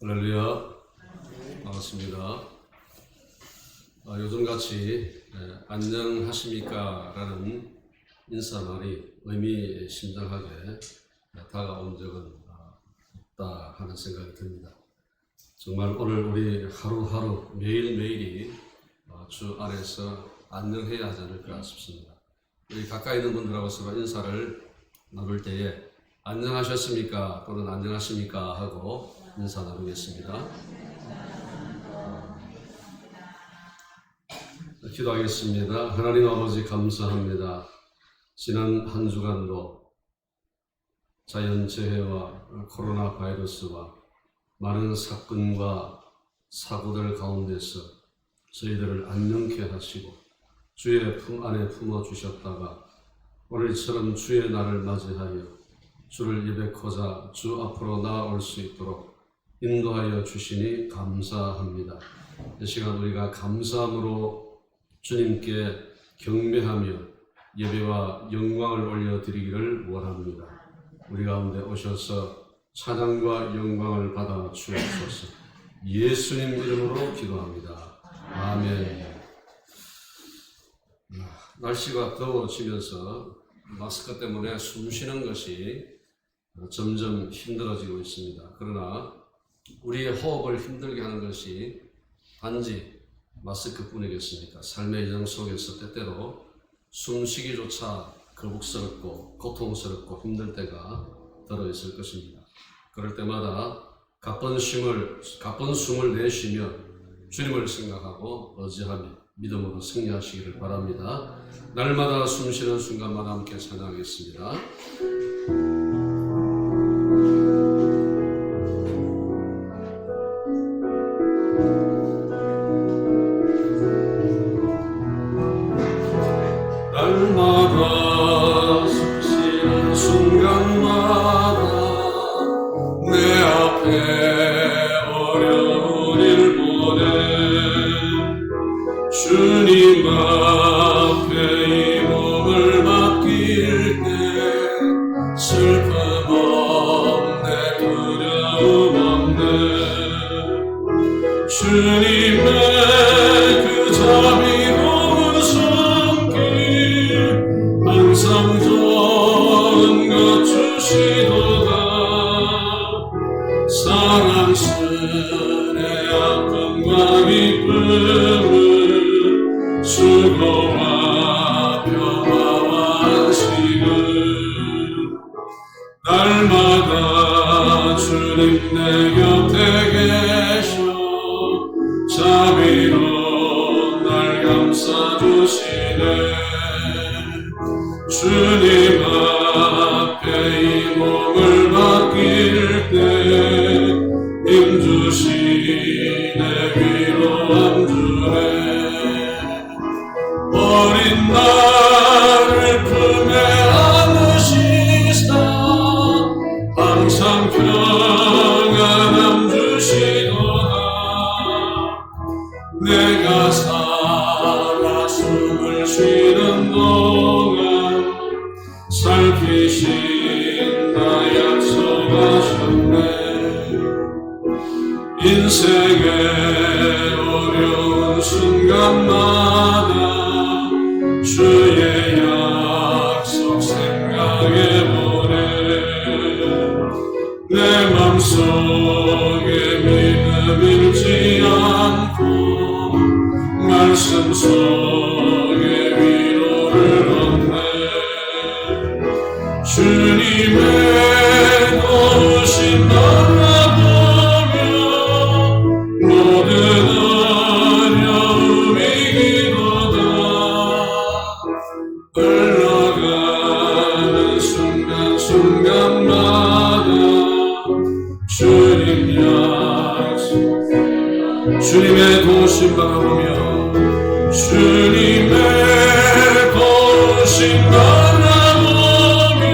할렐루야, 반갑습니다. 요즘같이 안녕하십니까 라는 인사말이 의미심장하게 다가온 적은 없다 하는 생각이 듭니다. 정말 오늘 우리 하루하루 매일매일이 주 안에서 안녕해야 하지 않을까 싶습니다. 우리 가까이 있는 분들하고 서로 인사를 나눌 때에 안녕하셨습니까 또는 안녕하십니까 하고 인사 나누겠습니다. 기도하겠습니다. 하나님 아버지 감사합니다. 지난 한 주간도 자연재해와 코로나 바이러스와 많은 사건과 사고들 가운데서 저희들을 안녕케 하시고 주의 품 안에 품어주셨다가 오늘처럼 주의 날을 맞이하여 주를 예배코자 주 앞으로 나아올 수 있도록 인도하여 주시니 감사합니다. 이 시간 우리가 감사함으로 주님께 경배하며 예배와 영광을 올려드리기를 원합니다. 우리 가운데 오셔서 찬양과 영광을 받아 주옵소서. 예수님 이름으로 기도합니다. 아멘. 날씨가 더워지면서 마스크 때문에 숨 쉬는 것이 점점 힘들어지고 있습니다. 그러나 우리의 호흡을 힘들게 하는 것이 단지 마스크뿐이겠습니까? 삶의 여정 속에서 때때로 숨쉬기조차 거북스럽고 고통스럽고 힘들 때가 들어있을 것입니다. 그럴 때마다 가쁜 숨을 내쉬며 주님을 생각하고 의지하며 믿음으로 승리하시기를 바랍니다. 날마다 숨쉬는 순간마다 함께 찬양하겠습니다. 날마다 숨쉬는 순간마다 내 앞에 어려운 일 보내 주님 앞에 이 몸을 맡길 때 슬픔 없네 두려움 없네 주님의 그 자비로운 손길 항상 좋은 것 주시도다 사랑스레 아픔과 기쁨을 수고와 평화와 안식을 날마다 주님 내 곁에 계셔 자비로 날 감싸주시네 주님 앞에 이 몸을 맡길 때 힘주시네 위로함 주네 어린 나를 품에 안으시사 항상 평안함 주시도다 내가 살아 숨을 쉬는 동안 살피신다 약속하셨네 인생의 어려운 순간마다 주의 약속 생각해보네 내 맘속에 믿음 잃지 않고 말씀 속에 위로를 얻네 주님의 도우심 바라보며 모든 어려움 이기도다 흘러가는 순간순간마다 주님 약속 주님의 도우심 바라보며 주님의 도우심 바라보며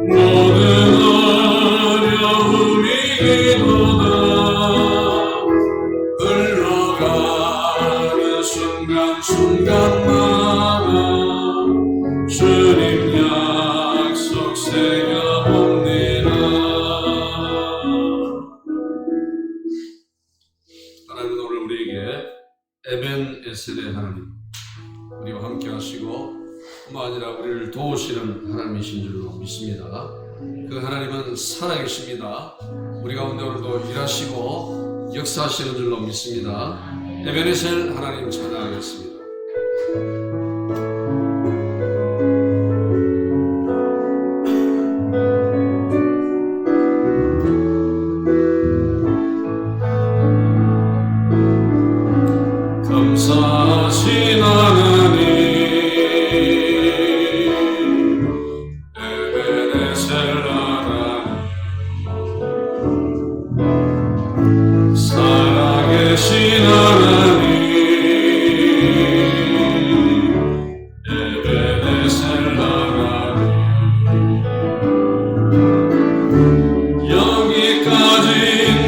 모든 어려움 이기도다 흘러가는 순간순간마다 주님 약속 새겨봅니다 아니라 우리를 도우시는 하나님이신 줄로 믿습니다. 그 하나님은 살아계십니다. 우리 가운데 오늘도 일하시고 역사하시는 줄로 믿습니다. 에베네셀 하나님 찬양하겠습니다. 감사하신 하나님 에베네셀 하나님 살아계신 하나님 에베네셀 하나님 여기까지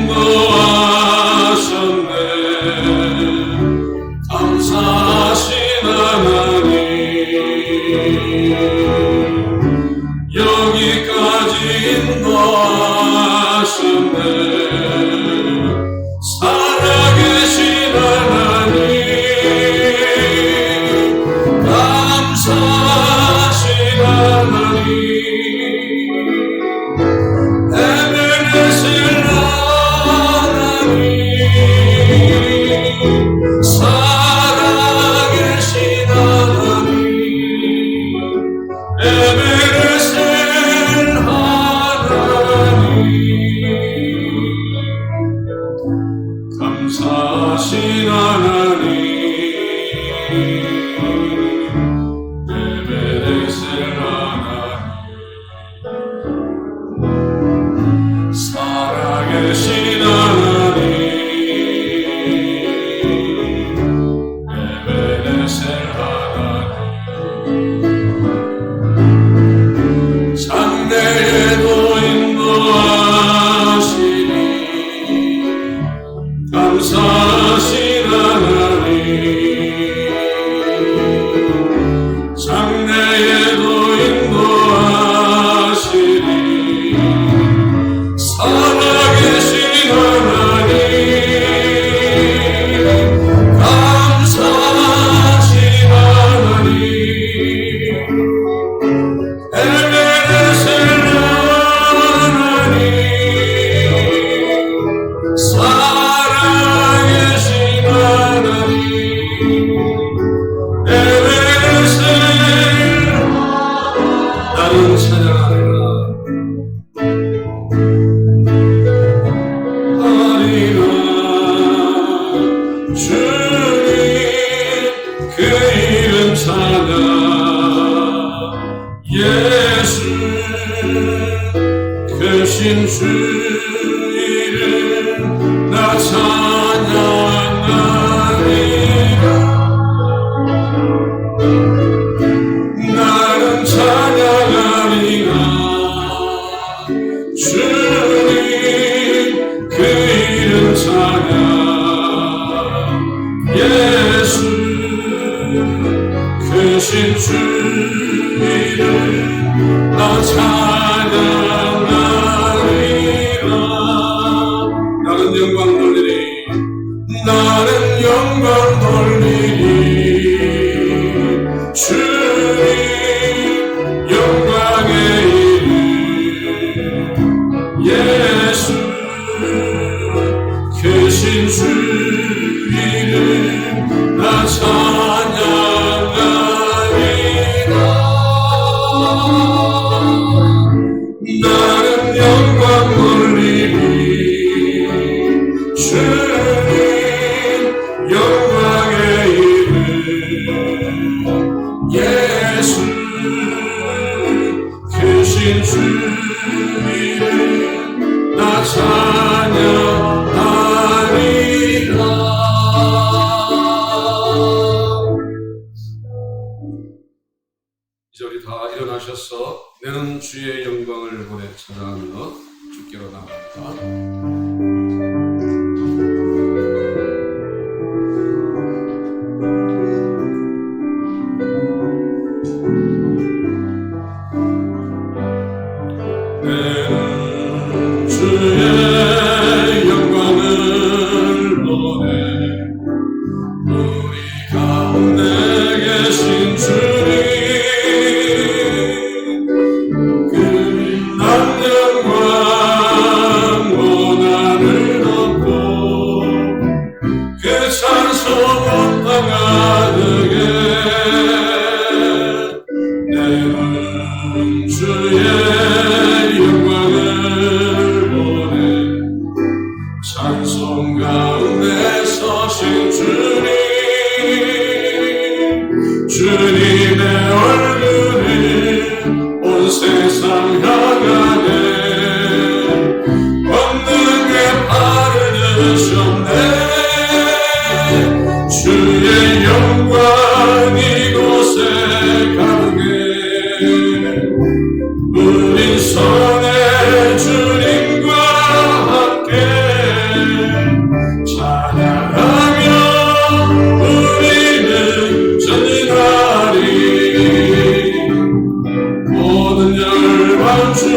인도하셨네. 감사하신 하나님 여기까지 인도하셨네. 살아계신 하나님 감사하신 하나님 에베네셀 하나님 살아계신 하나님 에베네셀 하나님 감사하신 하나님 에베네셀 하나님 살아계신 하나님 에베네셀 하나님 장래에도 인도하시니 감사하신 하나님 장래에도 인도하시니 살아계신 하나님 감사하신 하나님 에베네셀 하나님 살아계신 하나님 에베네셀 나는 찬양하리라 주님 그 이름 찬양 예수 크신 주 이름 나 찬양하리라 나는 찬양하리라 주님 그 이름 찬양 예수 크신 주 이름 나 찬양하리라 나는 영광 돌리리 나는 영광 돌리리 주님 영광의 이름 예수 크신 주 이름 나 찬양하리라 나는 영광 돌리리 주님 영광의 이름 예수 크신 주 이름 나 찬양하리라 이제 우리 다 일어나셔서 내는 주의 영광을 보내 찬양하며 주께로 나갑니다. 주의 영광을 보내 우리 가운데 계신 주님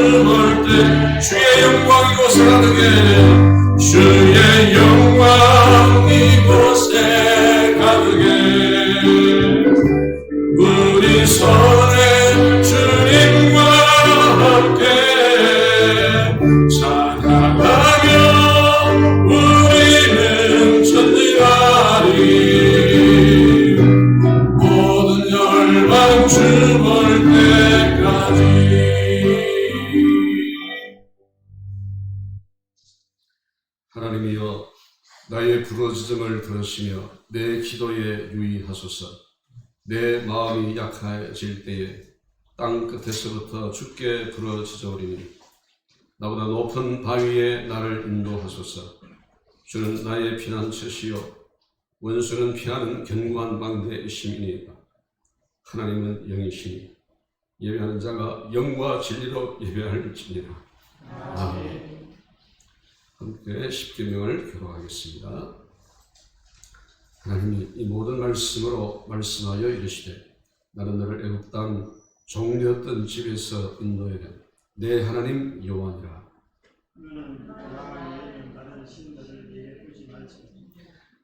주볼 때 주의 영광 이곳에 가득해 주의 영광 이곳에 가득해 우리 손에 주님과 함께 찬양하며 우리는 전진하리 모든 열방 주볼 때까지. 하나님이여 나의 부르짖음을 들으시며 내 기도에 유의하소서. 내 마음이 약해질 때에 땅 끝에서부터 주께 부르짖으리니 나보다 높은 바위에 나를 인도하소서. 주는 나의 피난처시요 원수는 피하는 견고한 방대이심이니이다. 하나님은 영이시니 예배하는 자가 영과 진리로 예배할지니라. 아멘. 함께 십계명을 교독하겠습니다. 하나님이 이 모든 말씀으로 말씀하여 이르시되 나는 너를 애굽 땅 종되었던 집에서 인도하여 내 하나님 여호와니라.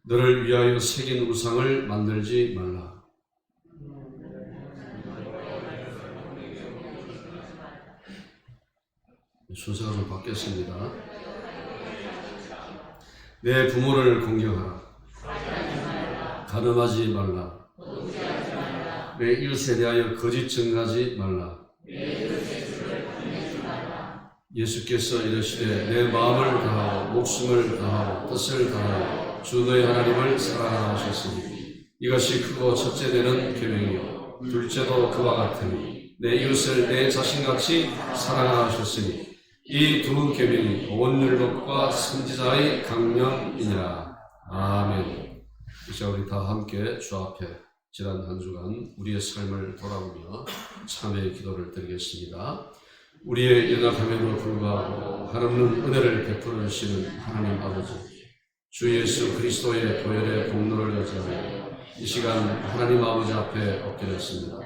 너를 위하여 새긴 우상을 만들지 말라. 순서가 좀 바뀌었습니다. 내 부모를 공경하라. 가늠하지 말라. 내 이웃에 대하여 거짓 증가하지 말라. 예수께서 이르시되 내 마음을 다하고 목숨을 다하고 뜻을 다하여 주 너의 하나님을 사랑하라 하셨으니 이것이 크고 첫째 되는 계명이요 둘째도 그와 같으니 내 이웃을 내 자신같이 사랑하라 하셨으니 이 두 계명이 온 율법과 선지자의 강령이니라. 아멘. 이제 우리 다 함께 주 앞에 지난 한 주간 우리의 삶을 돌아보며 참회의 기도를 드리겠습니다. 우리의 연약함에도 불구하고 한없는 은혜를 베풀어 주시는 하나님 아버지, 주 예수 그리스도의 보혈의 공로를 의지하여 이 시간 하나님 아버지 앞에 엎드렸습니다.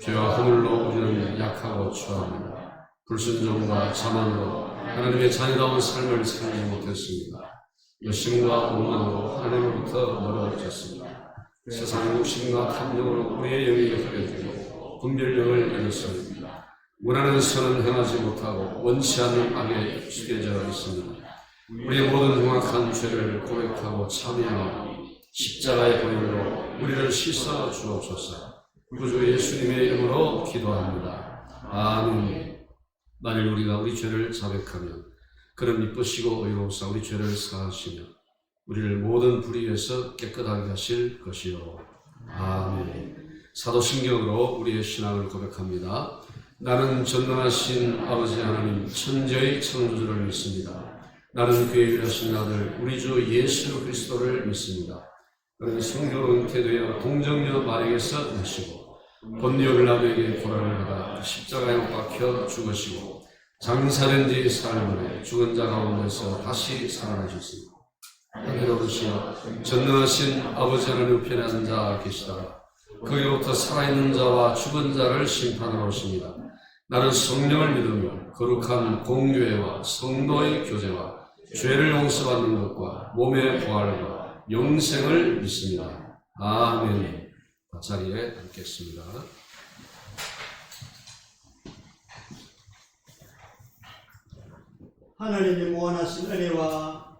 죄와 허물로 우리는 약하고 추합니다. 불순종과 자만으로 하나님의 자녀다운 삶을 살지 못했습니다. 열심과 오만으로 하나님으로부터 멀어졌습니다. 세상 욕심과 탐욕으로 우리의 영이 흐려지고 분별력을 잃었습니다. 원하는 선은 행하지 못하고 원치 않는 악에 숙여져 있습니다. 우리의 모든 흉악한 죄를 고백하고 참여하고 십자가의 보혈로 우리를 씻어 주옵소서. 구주 예수님의 이름으로 기도합니다. 아멘. 만일 우리가 우리 죄를 자백하면 그는 미쁘시고 의로우사 우리 죄를 사하시며 우리를 모든 불의에서 깨끗하게 하실 것이요. 아멘. 사도신경으로 우리의 신앙을 고백합니다. 나는 전능하신 아버지 하나님 천지의 창조주를 믿습니다. 나는 그의 유일하신 아들 우리 주 예수 그리스도를 믿습니다. 그는 성령으로 잉태되어 동정녀 마리에게서 나시고 본디오 빌라도에게 고난을 받아 십자가에 못 박혀 죽으시고 장사된 뒤 사흘 만에 죽은 자 가운데서 다시 살아나셨습니다. 하늘에 오르시어 전능하신 아버지 하나님 우편에 앉아 계시다가 거기로부터 살아있는 자와 죽은 자를 심판하러 오십니다. 나는 성령을 믿으며 거룩한 공교회와 성도의 교제와 죄를 용서받는 것과 몸의 부활과 영생을 믿습니다. 아멘. 자리에 앉겠습니다. 하나님의 무한하신 은혜와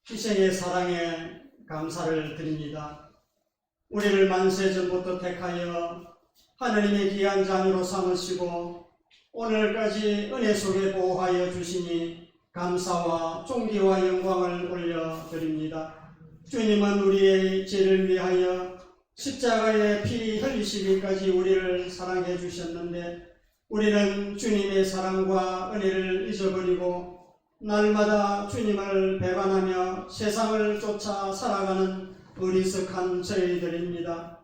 희생의 사랑에 감사를 드립니다. 우리를 만세전부터 택하여 하나님의 귀한 자녀로 삼으시고 오늘까지 은혜 속에 보호하여 주시니 감사와 존귀와 영광을 올려드립니다. 주님은 우리의 죄를 위하여 십자가에 피 흘리시기까지 우리를 사랑해 주셨는데 우리는 주님의 사랑과 은혜를 잊어버리고 날마다 주님을 배반하며 세상을 쫓아 살아가는 어리석한 저희들입니다.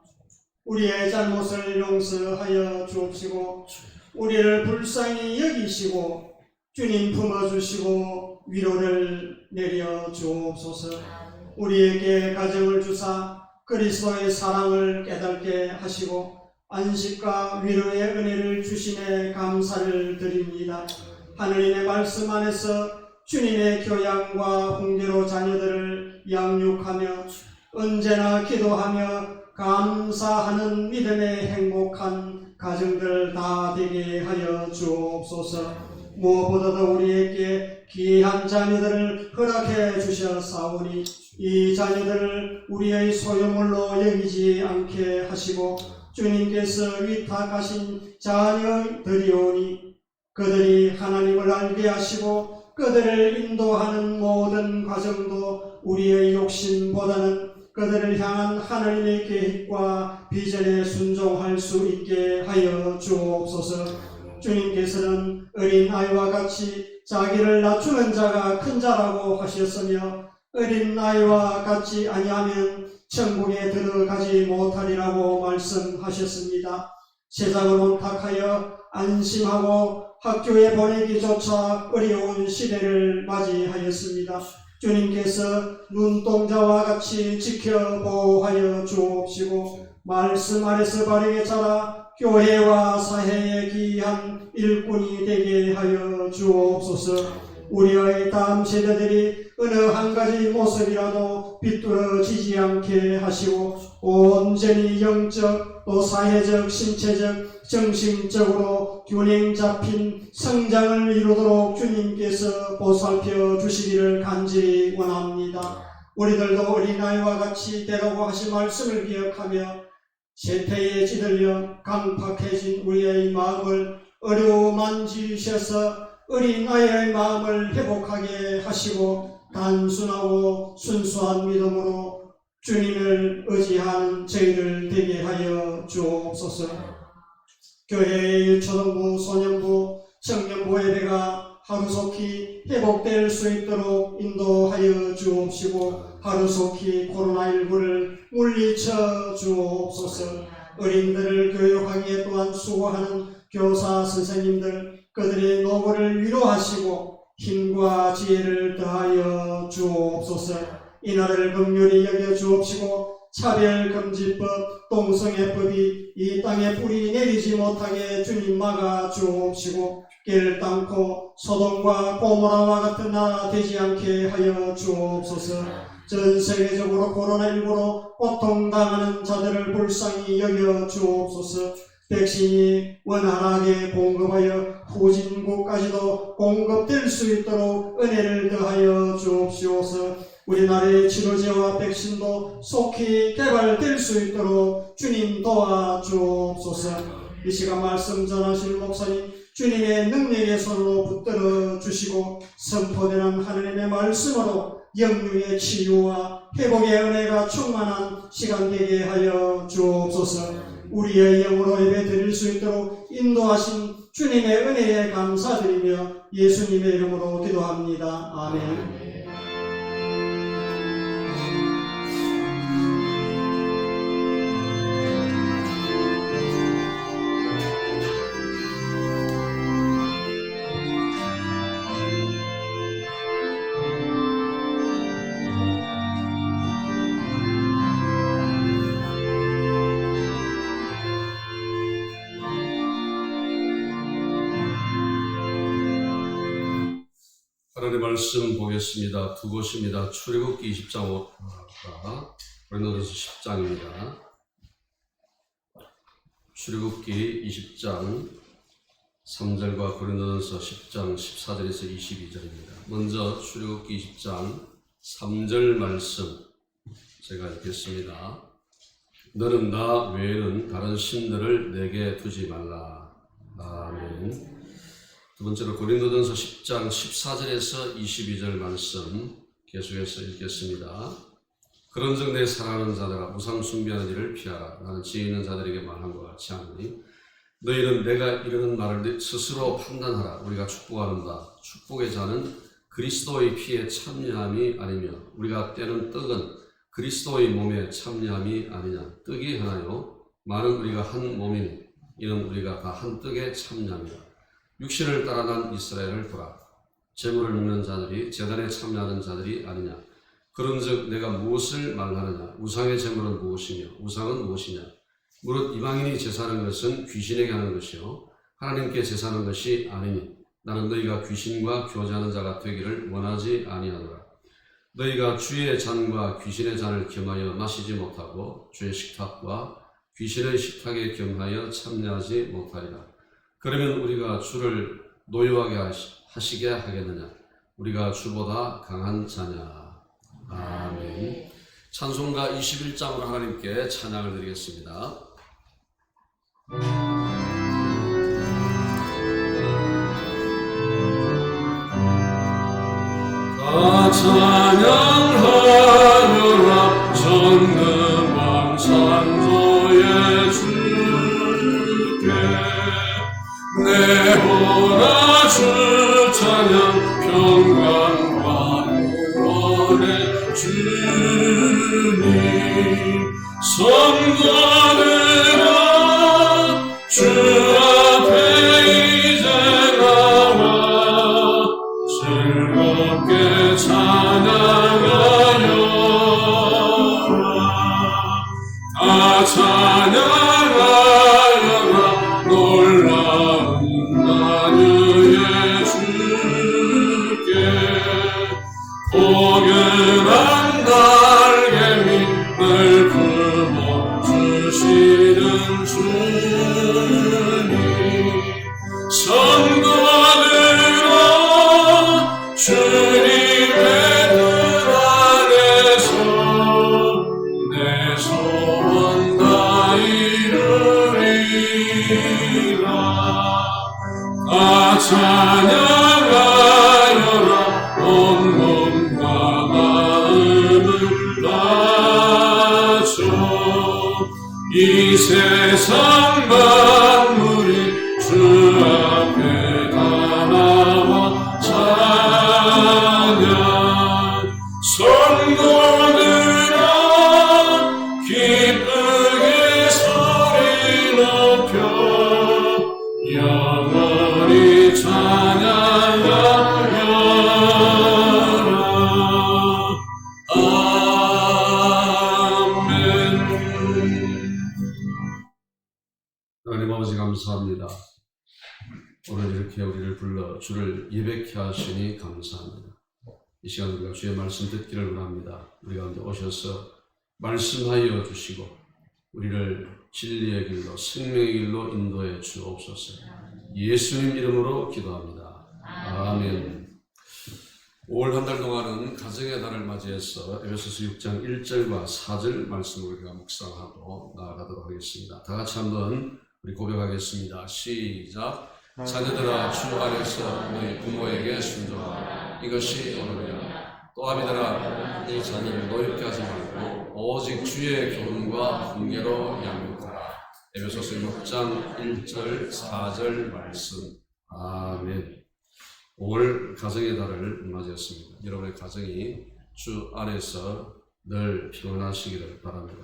우리의 잘못을 용서하여 주옵시고 우리를 불쌍히 여기시고 주님 품어주시고 위로를 내려 주옵소서. 우리에게 가정을 주사 그리스도의 사랑을 깨닫게 하시고 안식과 위로의 은혜를 주심에 감사를 드립니다. 하느님의 말씀 안에서 주님의 교양과 훈계로 자녀들을 양육하며 언제나 기도하며 감사하는 믿음의 행복한 가정들 다 되게 하여 주옵소서. 무엇보다도 우리에게 귀한 자녀들을 허락해 주셨사오니 이 자녀들을 우리의 소유물로 여기지 않게 하시고 주님께서 위탁하신 자녀들이오니 그들이 하나님을 알게 하시고 그들을 인도하는 모든 과정도 우리의 욕심보다는 그들을 향한 하나님의 계획과 비전에 순종할 수 있게 하여 주옵소서. 주님께서는 어린아이와 같이 자기를 낮추는 자가 큰 자라고 하셨으며 어린아이와 같이 아니하면 천국에 들어가지 못하리라고 말씀하셨습니다. 세상을 온탁하여 안심하고 학교에 보내기조차 어려운 시대를 맞이하였습니다. 주님께서 눈동자와 같이 지켜보호하여 주옵시고 말씀 아래서 바르게 자라 교회와 사회에 귀한 일꾼이 되게 하여 주옵소서. 우리의 다음 세대들이 어느 한 가지 모습이라도 비뚤어지지 않게 하시고 온전히 영적 또 사회적 신체적 정신적으로 균형 잡힌 성장을 이루도록 주님께서 보살펴 주시기를 간절히 원합니다. 우리들도 어린아이와 같이 되라고 하신 말씀을 기억하며 세태에 찌들려 강팍해진 우리의 마음을 어루만지셔서 어린아이의 마음을 회복하게 하시고 단순하고 순수한 믿음으로 주님을 의지하는 저희들 되게 하여 주옵소서. 교회의 유초등부, 소년부, 청년부 예배가 하루속히 회복될 수 있도록 인도하여 주옵시고 하루속히 코로나19를 물리쳐 주옵소서. 어린이들을 교육하기에 또한 수고하는 교사 선생님들 그들의 노고를 위로하시고 힘과 지혜를 더하여 주옵소서. 이 나라를 긍휼히 여겨 주옵시고 차별금지법, 동성애법이 이 땅에 뿌리 내리지 못하게 주님 막아 주옵시고 결단코 소돔과 고모라와 같은 나라 되지 않게 하여 주옵소서. 전 세계적으로 코로나19로 고통당하는 자들을 불쌍히 여겨 주옵소서. 백신이 원활하게 공급하여 후진국까지도 공급될 수 있도록 은혜를 더하여 주옵시오서. 우리나라의 치료제와 백신도 속히 개발될 수 있도록 주님 도와주옵소서. 이 시간 말씀 전하실 목사님 주님의 능력의 손으로 붙들어 주시고 선포되는 하나님의 말씀으로 영육의 치유와 회복의 은혜가 충만한 시간 되게 하여 주옵소서. 우리의 영으로 예배 드릴 수 있도록 인도하신 주님의 은혜에 감사드리며 예수님의 이름으로 기도합니다. 아멘. 하나님의 말씀 보겠습니다. 두 곳입니다. 출애굽기 20장 5과 고린도전서 10장입니다. 출애굽기 20장 3절과 고린도전서 10장 14절에서 22절입니다. 먼저 출애굽기 20장 3절 말씀 제가 읽겠습니다. 너는 나 외에는 다른 신들을 내게 두지 말라. 아멘. 두 번째로 고린도전서 10장 14절에서 22절 말씀 계속해서 읽겠습니다. 그런즉 내 사랑하는 자들아 우상 숭배하는 일을 피하라. 나는 지혜 있는 자들에게 말한 것 같이 하노니 너희는 내가 이르는 말을 스스로 판단하라. 우리가 축복하는다. 축복의 자는 그리스도의 피에 참여함이 아니며 우리가 떼는 떡은 그리스도의 몸에 참여함이 아니냐. 떡이 하나요 많은 우리가 한 몸이니 이는 우리가 다 한 떡에 참여합니다. 육신을 따라간 이스라엘을 보라. 제물을 먹는 자들이 제단에 참여하는 자들이 아니냐. 그런즉 내가 무엇을 말하느냐. 우상의 제물은 무엇이며 우상은 무엇이냐. 무릇 이방인이 제사하는 것은 귀신에게 하는 것이요 하나님께 제사하는 것이 아니니 나는 너희가 귀신과 교제하는 자가 되기를 원하지 아니하노라. 너희가 주의 잔과 귀신의 잔을 겸하여 마시지 못하고 주의 식탁과 귀신의 식탁에 겸하여 참여하지 못하리라. 그러면 우리가 주를 노여하게 하시게 하겠느냐? 우리가 주보다 강한 자냐? 아멘. 찬송가 21장으로 하나님께 찬양을 드리겠습니다. 다 찬양하여라 전능한 창조의 주께 내 호라 주 찬양 평강과 구원의 주님 성도들아 주 앞에 이제 나와 즐겁게 찬양하여라 다 찬양하여라 놀라운 나누의 주께 포근한 날개 밑을 품어 주시는 주님 성도들아 주님의 뜻 안에서 내 소원 다 이루리라 다 찬양하여라 온 몸과 마음을 바쳐 이 세상 만물이 주 앞에 다 나와 찬양 성도들아 기쁘게 소리 높여 영원히 찬양하여라 아멘. 하나님 아버지 감사합니다. 오늘 이렇게 우리를 불러 주를 예배케 하시니 감사합니다. 이 시간 우리가 주의 말씀 듣기를 원합니다. 우리 가운데 오셔서 말씀하여 주시고 우리를 진리의 길로 생명의 길로 인도해 주옵소서. 예수님 이름으로 기도합니다. 아멘. 5월 한 달 동안은 가정의 달을 맞이해서 에베소서 6장 1절과 4절 말씀을 우리가 묵상하고 나아가도록 하겠습니다. 다 같이 한번 우리 고백하겠습니다. 시작. 자녀들아 주 안에서 너희 부모에게 순종하라. 이것이 옳으리라. 또 아비들아 이 자녀를 노엽게 하지 말고 오직 주의 교훈과 훈계로 양육하라. 에베소서 6장 1절 4절 말씀. 아멘. 5월 가정의 달을 맞이했습니다. 여러분의 가정이 주 안에서 늘 평안하시기를 바랍니다.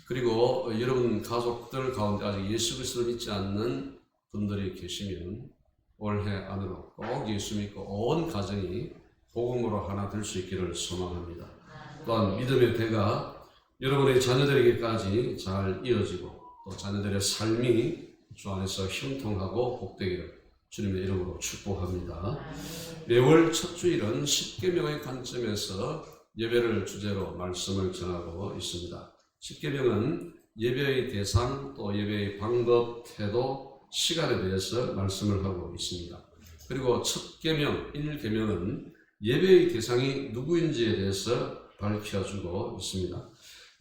그리고 여러분 가족들 가운데 아직 예수 그리스도를 믿지 않는 분들이 계시면 올해 안으로 꼭 예수 믿고 온 가정이 복음으로 하나 될 수 있기를 소망합니다. 또한 믿음의 대가 여러분의 자녀들에게까지 잘 이어지고 또 자녀들의 삶이 주 안에서 형통하고 복되기를 주님의 이름으로 축복합니다. 매월 첫 주일은 십계명의 관점에서 예배를 주제로 말씀을 전하고 있습니다. 십계명은 예배의 대상 또 예배의 방법, 태도, 시간에 대해서 말씀을 하고 있습니다. 그리고 첫 계명, 1계명은 예배의 대상이 누구인지에 대해서 밝혀주고 있습니다.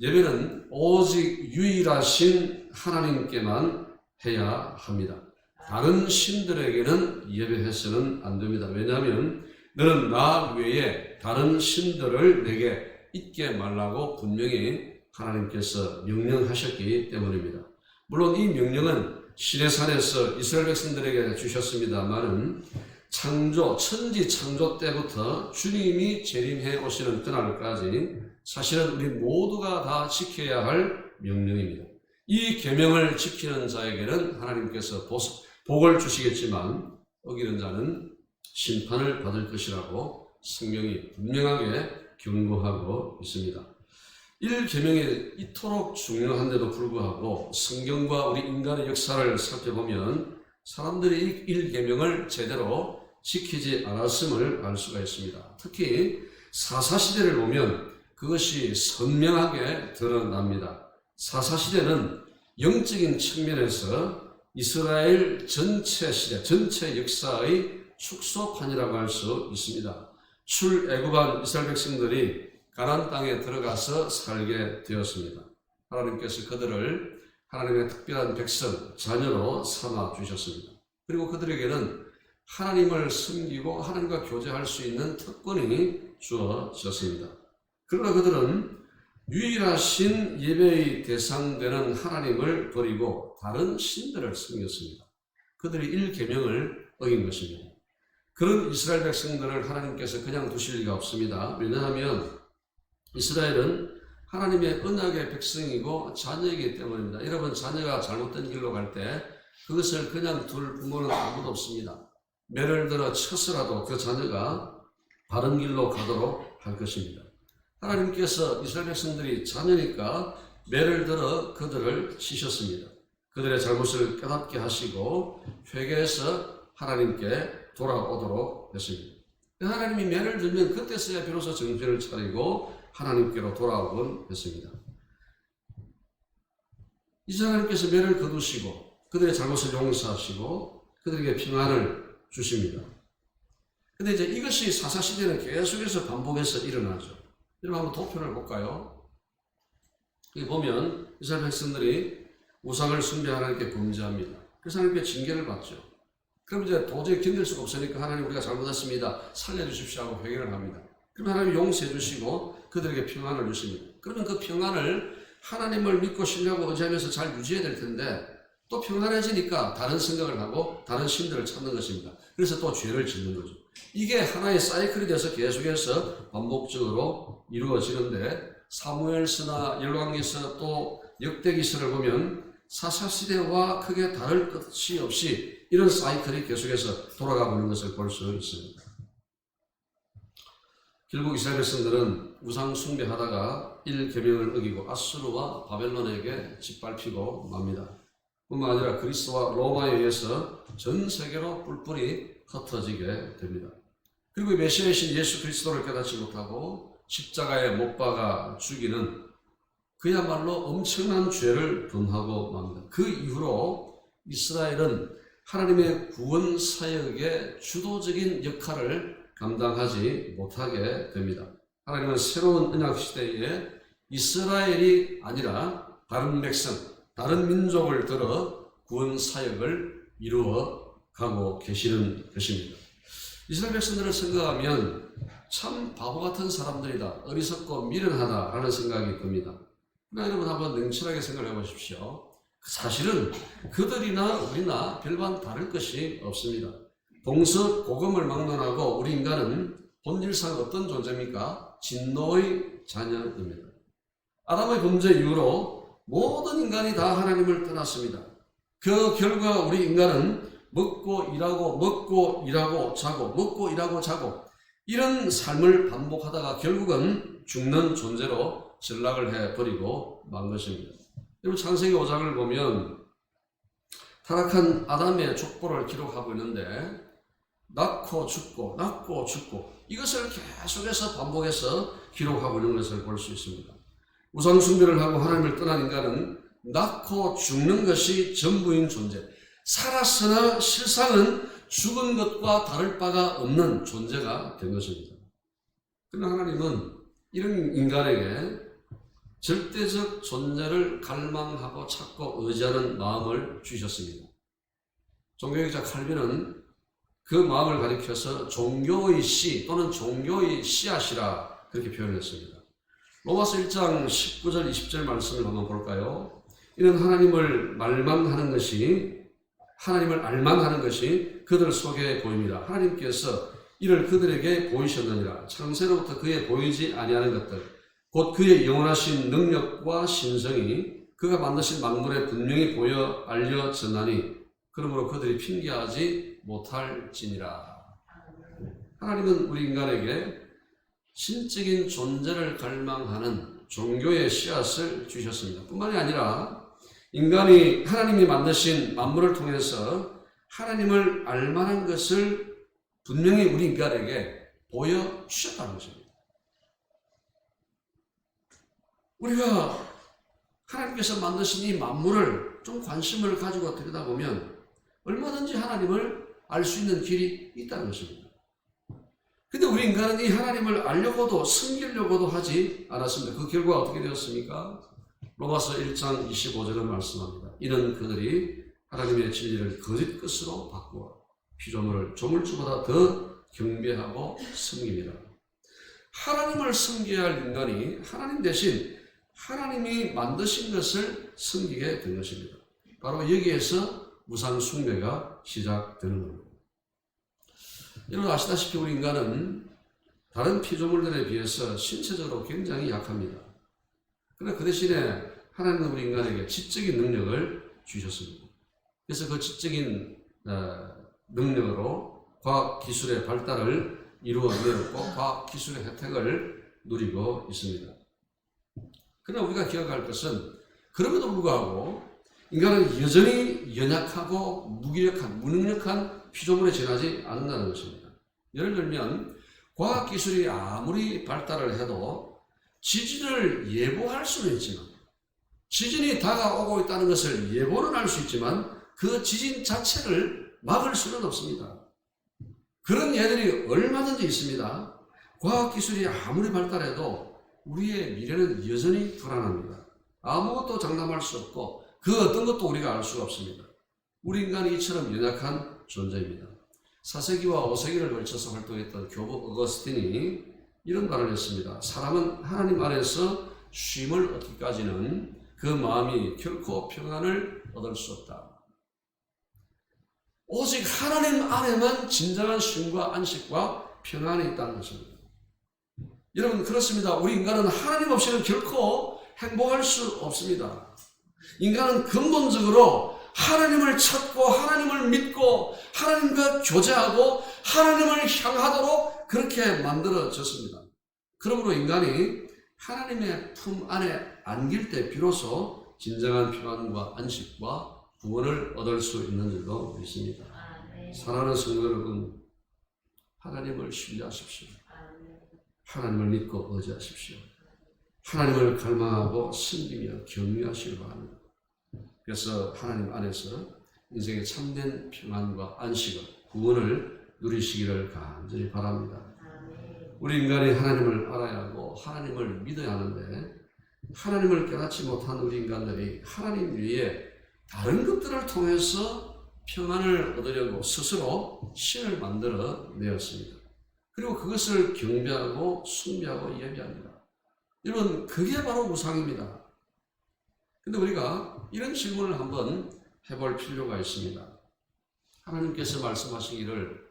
예배는 오직 유일하신 하나님께만 해야 합니다. 다른 신들에게는 예배해서는 안 됩니다. 왜냐하면 너는 나 외에 다른 신들을 내게 잊게 말라고 분명히 하나님께서 명령하셨기 때문입니다. 물론 이 명령은 시내산에서 이스라엘 백성들에게 주셨습니다만은 천지 창조 때부터 주님이 재림해 오시는 그날까지 사실은 우리 모두가 다 지켜야 할 명령입니다. 이 계명을 지키는 자에게는 하나님께서 복을 주시겠지만 어기는 자는 심판을 받을 것이라고 성경이 분명하게 경고하고 있습니다. 1계명이 이토록 중요한데도 불구하고 성경과 우리 인간의 역사를 살펴보면 사람들이 이 1계명을 제대로 지키지 않았음을 알 수가 있습니다. 특히 사사시대를 보면 그것이 선명하게 드러납니다. 사사시대는 영적인 측면에서 이스라엘 전체 시대, 전체 역사의 축소판이라고 할 수 있습니다. 출애굽한 이스라엘 백성들이 가나안 땅에 들어가서 살게 되었습니다. 하나님께서 그들을 하나님의 특별한 백성, 자녀로 삼아 주셨습니다. 그리고 그들에게는 하나님을 섬기고 하나님과 교제할 수 있는 특권이 주어졌습니다. 그러나 그들은 유일하신 예배의 대상되는 하나님을 버리고 다른 신들을 섬겼습니다. 그들이 1계명을 어긴 것입니다. 그런 이스라엘 백성들을 하나님께서 그냥 두실 리가 없습니다. 왜냐하면 이스라엘은 하나님의 언약의 백성이고 자녀이기 때문입니다. 여러분, 자녀가 잘못된 길로 갈 때 그것을 그냥 둘 부모는 아무도 없습니다. 매를 들어 쳐서라도 그 자녀가 바른 길로 가도록 할 것입니다. 하나님께서 이스라엘 백성들이 자녀니까 매를 들어 그들을 치셨습니다. 그들의 잘못을 깨닫게 하시고 회개해서 하나님께 돌아오도록 했습니다. 하나님이 매를 들면 그때서야 비로소 정신을 차리고 하나님께로 돌아오곤 했습니다. 이제 하나님께서 매를 거두시고 그들의 잘못을 용서하시고 그들에게 평안을 주십니다. 근데 이제 이것이 사사시대는 계속해서 반복해서 일어나죠. 여러분 한번 도표를 볼까요? 여기 보면 이스라엘 백성들이 우상을 숭배하는 하나님께 범죄합니다. 그래서 하나님께 징계를 받죠. 그럼 이제 도저히 견딜 수가 없으니까 하나님 우리가 잘못했습니다. 살려주십시오 하고 회개를 합니다. 그러면 하나님이 용서해 주시고 그들에게 평안을 주십니다. 그러면 그 평안을 하나님을 믿고 신뢰하고 의지하면서 잘 유지해야 될 텐데 또 평안해지니까 다른 생각을 하고 다른 신들을 찾는 것입니다. 그래서 또 죄를 짓는 거죠. 이게 하나의 사이클이 돼서 계속해서 반복적으로 이루어지는데 사무엘서나 열왕기서 또 역대기서를 보면 사사시대와 크게 다를 것이 없이 이런 사이클이 계속해서 돌아가고 있는 것을 볼 수 있습니다. 결국 이스라엘 백성들은 우상 숭배하다가 1계명을 어기고 아수르와 바벨론에게 짓밟히고 맙니다. 뿐만 아니라 그리스와 로마에 의해서 전 세계로 뿔뿔이 흩어지게 됩니다. 그리고 메시아이신 예수 그리스도를 깨닫지 못하고 십자가에 못 박아 죽이는 그야말로 엄청난 죄를 범하고 맙니다. 그 이후로 이스라엘은 하나님의 구원 사역의 주도적인 역할을 감당하지 못하게 됩니다. 하나님은 새로운 언약 시대에 이스라엘이 아니라 다른 백성, 다른 민족을 들어 구원 사역을 이루어 가고 계시는 것입니다. 이스라엘 백성들을 생각하면 참 바보 같은 사람들이다, 어리석고 미련하다라는 생각이 듭니다. 그러나 여러분 한번 냉철하게 생각해 보십시오. 사실은 그들이나 우리나 별반 다를 것이 없습니다. 동서고금을 막론하고 우리 인간은 본질상 어떤 존재입니까? 진노의 자녀입니다. 아담의 범죄 이후로 모든 인간이 다 하나님을 떠났습니다. 그 결과 우리 인간은 먹고 일하고 먹고 일하고 자고 먹고 일하고 자고 이런 삶을 반복하다가 결국은 죽는 존재로 전락을 해버리고 만 것입니다. 여러분 창세기 5장을 보면 타락한 아담의 족보를 기록하고 있는데 낳고 죽고 낳고 죽고 이것을 계속해서 반복해서 기록하고 있는 것을 볼 수 있습니다. 우상 숭배를 하고 하나님을 떠난 인간은 낳고 죽는 것이 전부인 존재, 살았으나 실상은 죽은 것과 다를 바가 없는 존재가 된 것입니다. 그러나 하나님은 이런 인간에게 절대적 존재를 갈망하고 찾고 의지하는 마음을 주셨습니다. 종교학자 칼빈은 그 마음을 가리켜서 종교의 씨 또는 종교의 씨앗이라 그렇게 표현했습니다. 로마서 1장 19절 20절 말씀을 한번 볼까요? 이는 하나님을 알만하는 것이 그들 속에 보입니다. 하나님께서 이를 그들에게 보이셨느니라. 창세로부터 그에 보이지 아니하는 것들 곧 그의 영원하신 능력과 신성이 그가 만드신 만물에 분명히 보여 알려졌나니 그러므로 그들이 핑계하지 못할지니라. 하나님은 우리 인간에게 신적인 존재를 갈망하는 종교의 씨앗을 주셨습니다. 뿐만이 아니라 인간이 하나님이 만드신 만물을 통해서 하나님을 알만한 것을 분명히 우리 인간에게 보여주셨다는 것입니다. 우리가 하나님께서 만드신 이 만물을 좀 관심을 가지고 들여다보면 얼마든지 하나님을 알 수 있는 길이 있다는 것입니다. 근데 우리 인간은 이 하나님을 알려고도 섬기려고도 하지 않았습니다. 그 결과가 어떻게 되었습니까? 로마서 1장 25절은 말씀합니다. 이는 그들이 하나님의 진리를 거짓 것으로 바꾸어 피조물을 조물주보다 더 경배하고 섬깁니다. 하나님을 섬겨야 할 인간이 하나님 대신 하나님이 만드신 것을 섬기게 된 것입니다. 바로 여기에서 우상 숭배가 시작되는 겁니다. 여러분 아시다시피 우리 인간은 다른 피조물들에 비해서 신체적으로 굉장히 약합니다. 그러나 그 대신에 하나님은 우리 인간에게 지적인 능력을 주셨습니다. 그래서 그 지적인 능력으로 과학기술의 발달을 이루어내었고 과학기술의 혜택을 누리고 있습니다. 그러나 우리가 기억할 것은 그럼에도 불구하고 인간은 여전히 연약하고 무기력한, 무능력한 피조물에 지나지 않는다는 것입니다. 예를 들면 과학기술이 아무리 발달을 해도 지진을 예보할 수는 있지만 지진이 다가오고 있다는 것을 예보는 할 수 있지만 그 지진 자체를 막을 수는 없습니다. 그런 예들이 얼마든지 있습니다. 과학기술이 아무리 발달해도 우리의 미래는 여전히 불안합니다. 아무것도 장담할 수 없고 그 어떤 것도 우리가 알 수가 없습니다. 우리 인간이 이처럼 연약한 존재입니다. 4세기와 5세기를 걸쳐서 활동했던 교부 어거스틴이 이런 말을 했습니다. 사람은 하나님 안에서 쉼을 얻기까지는 그 마음이 결코 평안을 얻을 수 없다. 오직 하나님 안에만 진정한 쉼과 안식과 평안이 있다는 것입니다. 여러분 그렇습니다. 우리 인간은 하나님 없이는 결코 행복할 수 없습니다. 인간은 근본적으로 하나님을 찾고 하나님을 믿고 하나님과 교제하고 하나님을 향하도록 그렇게 만들어졌습니다. 그러므로 인간이 하나님의 품 안에 안길 때 비로소 진정한 평안과 안식과 구원을 얻을 수 있는 줄로 믿습니다. 사랑하는 성도 여러분, 하나님을 신뢰하십시오. 하나님을 믿고 의지하십시오. 하나님을 갈망하고 섬기며 경외하시기 바랍니다. 그래서 하나님 안에서 인생의 참된 평안과 안식을, 구원을 누리시기를 간절히 바랍니다. 우리 인간이 하나님을 알아야 하고 하나님을 믿어야 하는데 하나님을 깨닫지 못한 우리 인간들이 하나님 외에 다른 것들을 통해서 평안을 얻으려고 스스로 신을 만들어 내었습니다. 그리고 그것을 경배하고 숭배하고 예배합니다. 여러분 그게 바로 우상입니다. 근데 우리가 이런 질문을 한번 해볼 필요가 있습니다. 하나님께서 말씀하시기를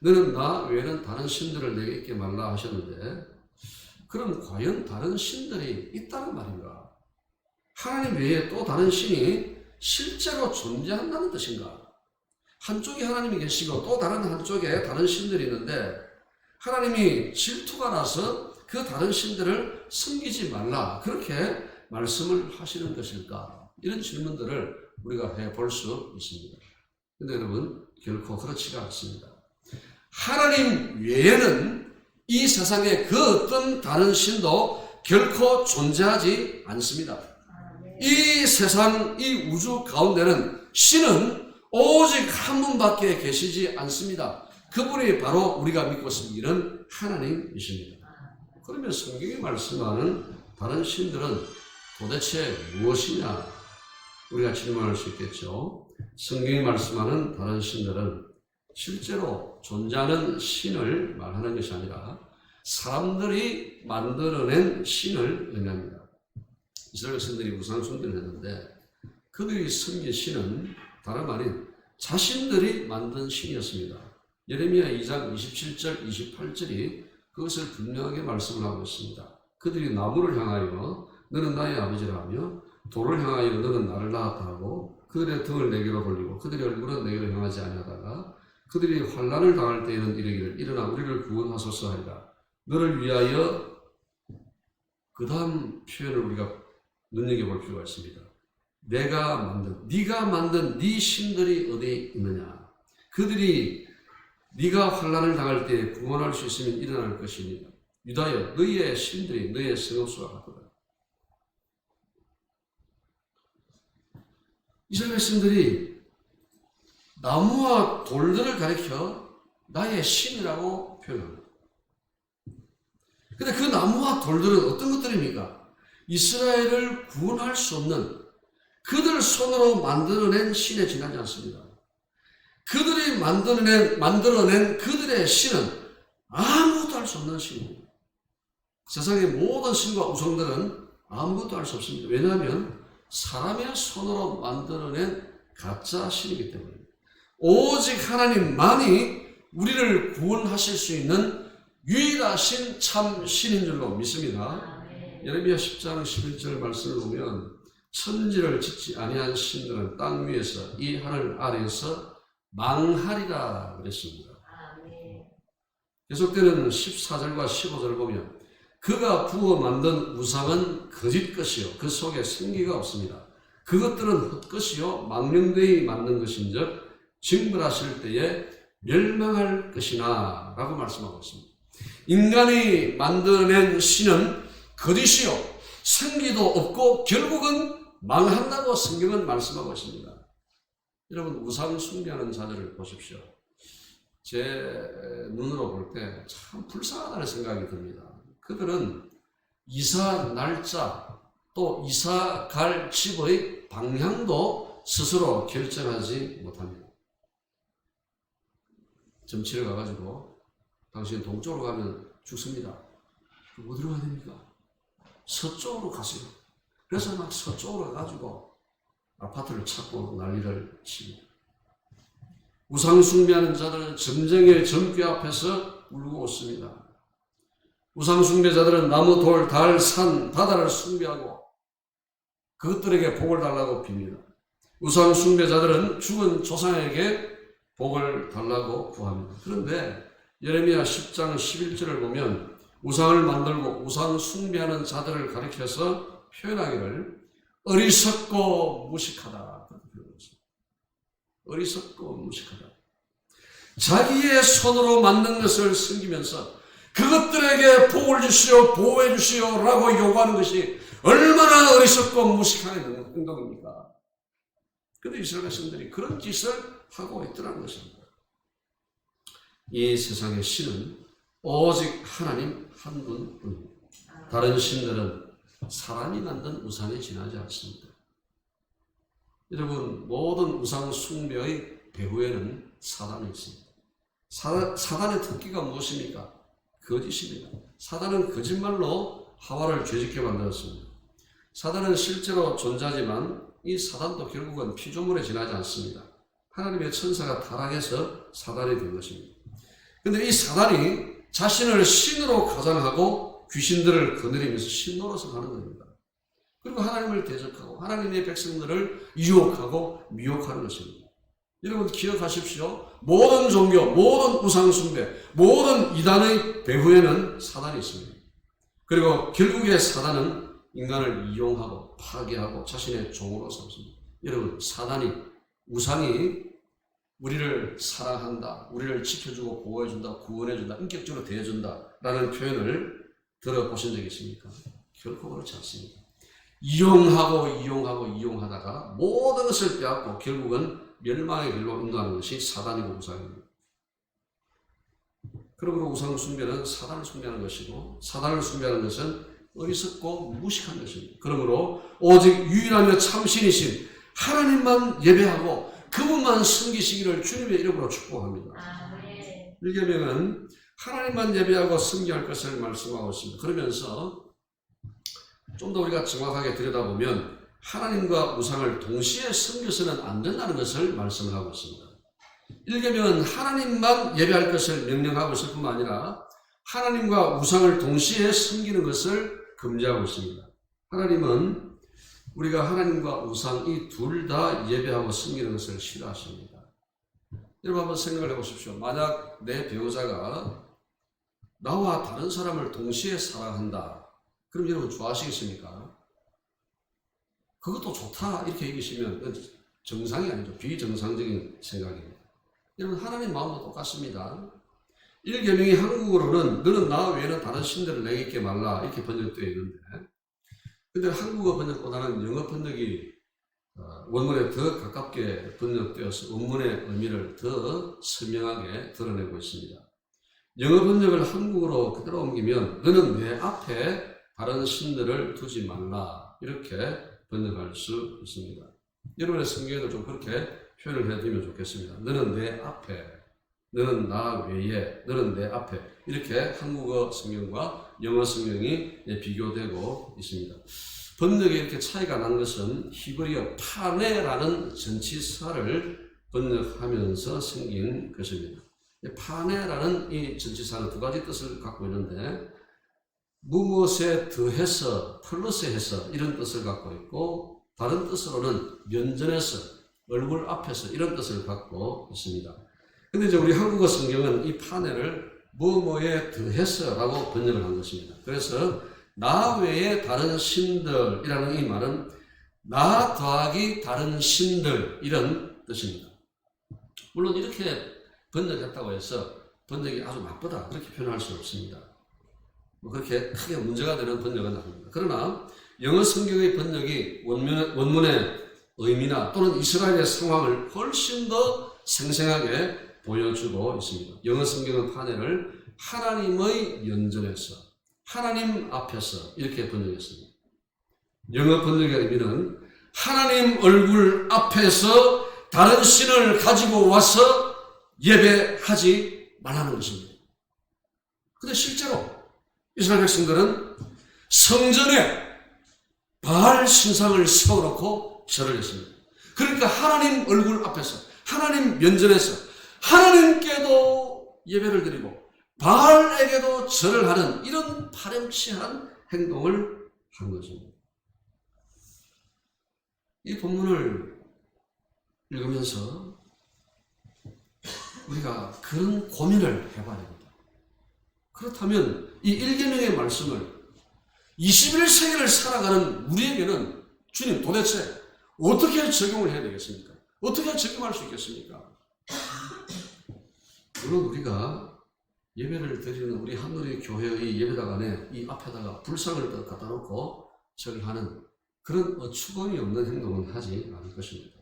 너는 나 외에는 다른 신들을 내게 있게 말라 하셨는데 그럼 과연 다른 신들이 있다는 말인가? 하나님 외에 또 다른 신이 실제로 존재한다는 뜻인가? 한쪽에 하나님이 계시고 또 다른 한쪽에 다른 신들이 있는데 하나님이 질투가 나서 그 다른 신들을 섬기지 말라 그렇게 말씀을 하시는 것일까? 이런 질문들을 우리가 해볼 수 있습니다. 그런데 여러분 결코 그렇지가 않습니다. 하나님 외에는 이 세상에 그 어떤 다른 신도 결코 존재하지 않습니다. 이 세상, 이 우주 가운데는 신은 오직 한 분밖에 계시지 않습니다. 그분이 바로 우리가 믿고 섬기는 하나님이십니다. 그러면 성경이 말씀하는 다른 신들은 도대체 무엇이냐? 우리가 질문할 수 있겠죠. 성경이 말씀하는 다른 신들은 실제로 존재하는 신을 말하는 것이 아니라 사람들이 만들어낸 신을 의미합니다. 이스라엘 백성들이 우상 숭배를 했는데 그들이 섬긴 신은 다름 아닌 자신들이 만든 신이었습니다. 예레미야 2장 27절 28절이 그것을 분명하게 말씀을 하고 있습니다. 그들이 나무를 향하여 너는 나의 아버지라 하며 돌을 향하여 너는 나를 낳았다 하고 그들의 등을 내게로 돌리고 그들의 얼굴은 내게로 향하지 아니하다가 그들이 환난을 당할 때에는 이르기를 일어나 우리를 구원하소서 하리라. 너를 위하여 그 다음 표현을 우리가 눈여겨볼 필요가 있습니다. 네가 만든 네 신들이 어디에 있느냐? 그들이 네가 환난을 당할 때 구원할 수 있으면 일어날 것이니 유다여 너희의 신들이 너희의 성읍수와 같도다. 이스라엘 백성들이 나무와 돌들을 가리켜 나의 신이라고 표현합니다. 근데 그 나무와 돌들은 어떤 것들입니까? 이스라엘을 구원할 수 없는 그들 손으로 만들어낸 신에 지나지 않습니다. 그들이 만들어낸 그들의 신은 아무것도 할 수 없는 신입니다. 세상의 모든 신과 우상들은 아무것도 할 수 없습니다. 왜냐하면 사람의 손으로 만들어낸 가짜 신이기 때문입니다. 오직 하나님만이 우리를 구원하실 수 있는 유일하신 참 신인 줄로 믿습니다. 예레미야 10장 11절 말씀을 보면 천지를 짓지 아니한 신들은 땅 위에서 이 하늘 아래에서 망하리라 그랬습니다. 계속되는 14절과 15절을 보면 그가 부어 만든 우상은 거짓 것이요 그 속에 생기가 없습니다. 그것들은 헛것이요 망령되이 만든 것인즉 징벌하실 때에 멸망할 것이나 라고 말씀하고 있습니다. 인간이 만들어낸 신은 거짓이요 생기도 없고 결국은 망한다고 성경은 말씀하고 있습니다. 여러분 우상 숭배하는 자들을 보십시오. 제 눈으로 볼 때 참 불쌍하다는 생각이 듭니다. 그들은 이사 날짜 또 이사 갈 집의 방향도 스스로 결정하지 못합니다. 점치러 가가지고 당신 동쪽으로 가면 죽습니다. 어디로 가야 됩니까? 서쪽으로 가세요. 그래서 막 서쪽으로 가가지고 아파트를 찾고 난리를 칩니다. 우상 숭배하는 자들은 점쟁이의 점괘 앞에서 울고 웃습니다. 우상 숭배자들은 나무, 돌, 달, 산, 바다를 숭배하고 그것들에게 복을 달라고 빕니다. 우상 숭배자들은 죽은 조상에게 복을 달라고 구합니다. 그런데 예레미야 10장 11절을 보면 우상을 만들고 우상 숭배하는 자들을 가리켜서 표현하기를 어리석고 무식하다. 어리석고 무식하다. 자기의 손으로 만든 것을 숨기면서 그것들에게 복을 주시오, 보호해 주시오 라고 요구하는 것이 얼마나 어리석고 무식한 행동입니까? 그런데 이스라엘 백성들이 그런 짓을 하고 있더라는 것입니다. 이 세상의 신은 오직 하나님 한 분뿐입니다. 다른 신들은 사람이 만든 우상에 지나지 않습니다. 여러분 모든 우상 숭배의 배후에는 사단이 있습니다. 사단의 특기가 무엇입니까? 거짓입니다. 사단은 거짓말로 하와를 죄짓게 만들었습니다. 사단은 실제로 존재하지만 이 사단도 결국은 피조물에 지나지 않습니다. 하나님의 천사가 타락해서 사단이 된 것입니다. 그런데 이 사단이 자신을 신으로 가장하고 귀신들을 거느리면서 신노릇을 하는 겁니다. 그리고 하나님을 대적하고 하나님의 백성들을 유혹하고 미혹하는 것입니다. 여러분 기억하십시오. 모든 종교, 모든 우상 숭배, 모든 이단의 배후에는 사단이 있습니다. 그리고 결국에 사단은 인간을 이용하고 파괴하고 자신의 종으로 삼습니다. 여러분 사단이 우상이 우리를 사랑한다, 우리를 지켜주고 보호해준다, 구원해준다, 인격적으로 대해준다 라는 표현을 들어보신 적이 있습니까? 결코 그렇지 않습니다. 이용하다가 모든 것을 빼앗고 결국은 멸망의 길로 인도하는 것이 사단이고 우상입니다. 그러므로 우상 숭배는 사단을 숭배하는 것이고 사단을 숭배하는 것은 어리석고 무식한 것입니다. 그러므로 오직 유일하며 참신이신 하나님만 예배하고 그분만 섬기시기를 주님의 이름으로 축복합니다. 일계명은 하나님만 예배하고 섬겨할 것을 말씀하고 있습니다. 그러면서 좀 더 우리가 정확하게 들여다보면 하나님과 우상을 동시에 섬겨서는 안 된다는 것을 말씀을 하고 있습니다. 일계명은 하나님만 예배할 것을 명령하고 있을 뿐만 아니라 하나님과 우상을 동시에 섬기는 것을 금지하고 있습니다. 하나님은 우리가 하나님과 우상 이 둘 다 예배하고 섬기는 것을 싫어하십니다. 여러분 한번 생각을 해보십시오. 만약 내 배우자가 나와 다른 사람을 동시에 사랑한다. 그럼 여러분 좋아하시겠습니까? 그것도 좋다 이렇게 얘기하시면 정상이 아니죠. 비정상적인 생각입니다. 여러분 하나님 마음도 똑같습니다. 1계명이 한국어로는 너는 나 외에는 다른 신들을 내게 있게 말라 이렇게 번역되어 있는데, 근데 한국어 번역보다는 영어 번역이 원문에 더 가깝게 번역되어서 원문의 의미를 더 선명하게 드러내고 있습니다. 영어 번역을 한국어로 그대로 옮기면 너는 내 앞에 다른 신들을 두지 말라 이렇게 번역할 수 있습니다. 여러분의 성경에도 좀 그렇게 표현을 해드리면 좋겠습니다. 너는 내 앞에, 너는 나 외에, 너는 내 앞에 이렇게 한국어 성경과 영어 성경이 비교되고 있습니다. 번역에 이렇게 차이가 난 것은 히브리어 파네라는 전치사를 번역하면서 생긴 것입니다. 파네라는 이 전치사는 두 가지 뜻을 갖고 있는데, 무엇에 더해서, 플러스해서 이런 뜻을 갖고 있고, 다른 뜻으로는 면전에서, 얼굴 앞에서 이런 뜻을 갖고 있습니다. 근데 이제 우리 한국어 성경은 이 파네를 뭐뭐에 더해서 라고 번역을 한 것입니다. 그래서 나 외에 다른 신들이라는 이 말은 나 더하기 다른 신들 이런 뜻입니다. 물론 이렇게 번역했다고 해서 번역이 아주 나쁘다 그렇게 표현할 수 없습니다. 그렇게 크게 문제가 되는 번역은 아닙니다. 그러나 영어 성경의 번역이 원문의 의미나 또는 이스라엘의 상황을 훨씬 더 생생하게 보여주고 있습니다. 영어 성경은 파네를 하나님의 면전에서, 하나님 앞에서 이렇게 번역했습니다. 영어 번역의 의미는 하나님 얼굴 앞에서 다른 신을 가지고 와서 예배하지 말라는 것입니다. 근데 실제로 이스라엘 백성들은 성전에 바알 신상을 세워놓고 절을 했습니다. 그러니까 하나님 얼굴 앞에서, 하나님 면전에서 하나님께도 예배를 드리고 바알에게도 절을 하는 이런 파렴치한 행동을 한 것입니다. 이 본문을 읽으면서 우리가 그런 고민을 해봐야 됩니다. 그렇다면 이 1계명의 말씀을 21세기를 살아가는 우리에게는 주님 도대체 어떻게 적용을 해야 되겠습니까? 어떻게 적용할 수 있겠습니까? 물론 우리가 예배를 드리는 우리 한누리 교회의 예배당 이 앞에다가 불상을 갖다 놓고 절하는 그런 어처구니 없는 행동은 하지 않을 것입니다.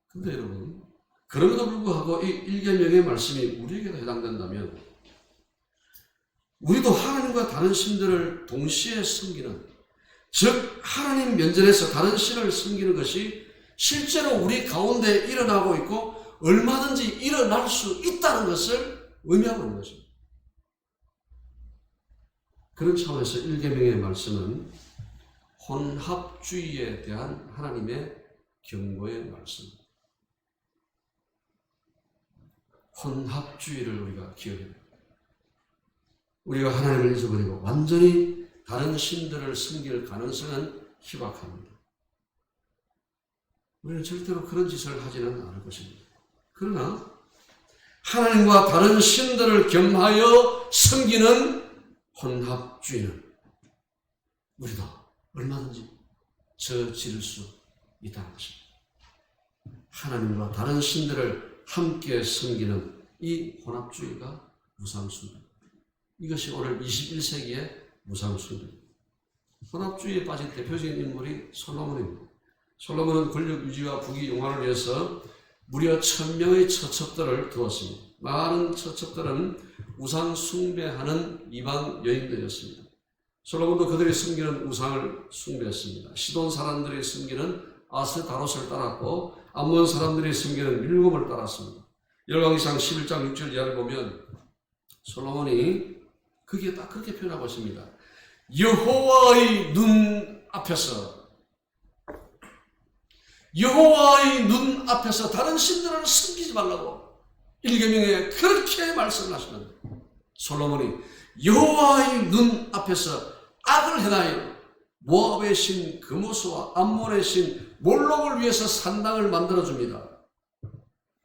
근데 여러분, 그럼에도 불구하고 이 1계명의 말씀이 우리에게도 해당된다면 우리도 하나님과 다른 신들을 동시에 섬기는, 즉 하나님 면전에서 다른 신을 섬기는 것이 실제로 우리 가운데 일어나고 있고 얼마든지 일어날 수 있다는 것을 의미하고 있는 것입니다. 그런 차원에서 1계명의 말씀은 혼합주의에 대한 하나님의 경고의 말씀입니다. 혼합주의를 우리가 기억해야 됩니다. 우리가 하나님을 잊어버리고 완전히 다른 신들을 섬길 가능성은 희박합니다. 우리는 절대로 그런 짓을 하지는 않을 것입니다. 그러나 하나님과 다른 신들을 겸하여 섬기는 혼합주의는 우리도 얼마든지 저지를 수 있다는 것입니다. 하나님과 다른 신들을 함께 섬기는 이 혼합주의가 우상숭배. 이것이 오늘 21세기의 우상숭배입니다. 혼합주의에 빠진 대표적인 인물이 솔로몬입니다. 솔로몬은 권력 유지와 부귀 영화를 위해서 무려 1000명의 처첩들을 두었습니다. 많은 처첩들은 우상 숭배하는 이방 여인들이었습니다. 솔로몬도 그들이 섬기는 우상을 숭배했습니다. 시돈 사람들이 섬기는 아스타롯을 따랐고 암몬 사람들이 섬기는 밀곰을 따랐습니다. 열왕기상 11장 6절 이하를 보면 솔로몬이 그게 딱 그렇게 표현하고 있습니다. 여호와의 눈 앞에서 다른 신들을 섬기지 말라고 1계명에 그렇게 말씀을 하시는데 솔로몬이 여호와의 눈 앞에서 악을 행하여 모압의 신 그모스와 암몬의 신 몰록을 위해서 산당을 만들어줍니다.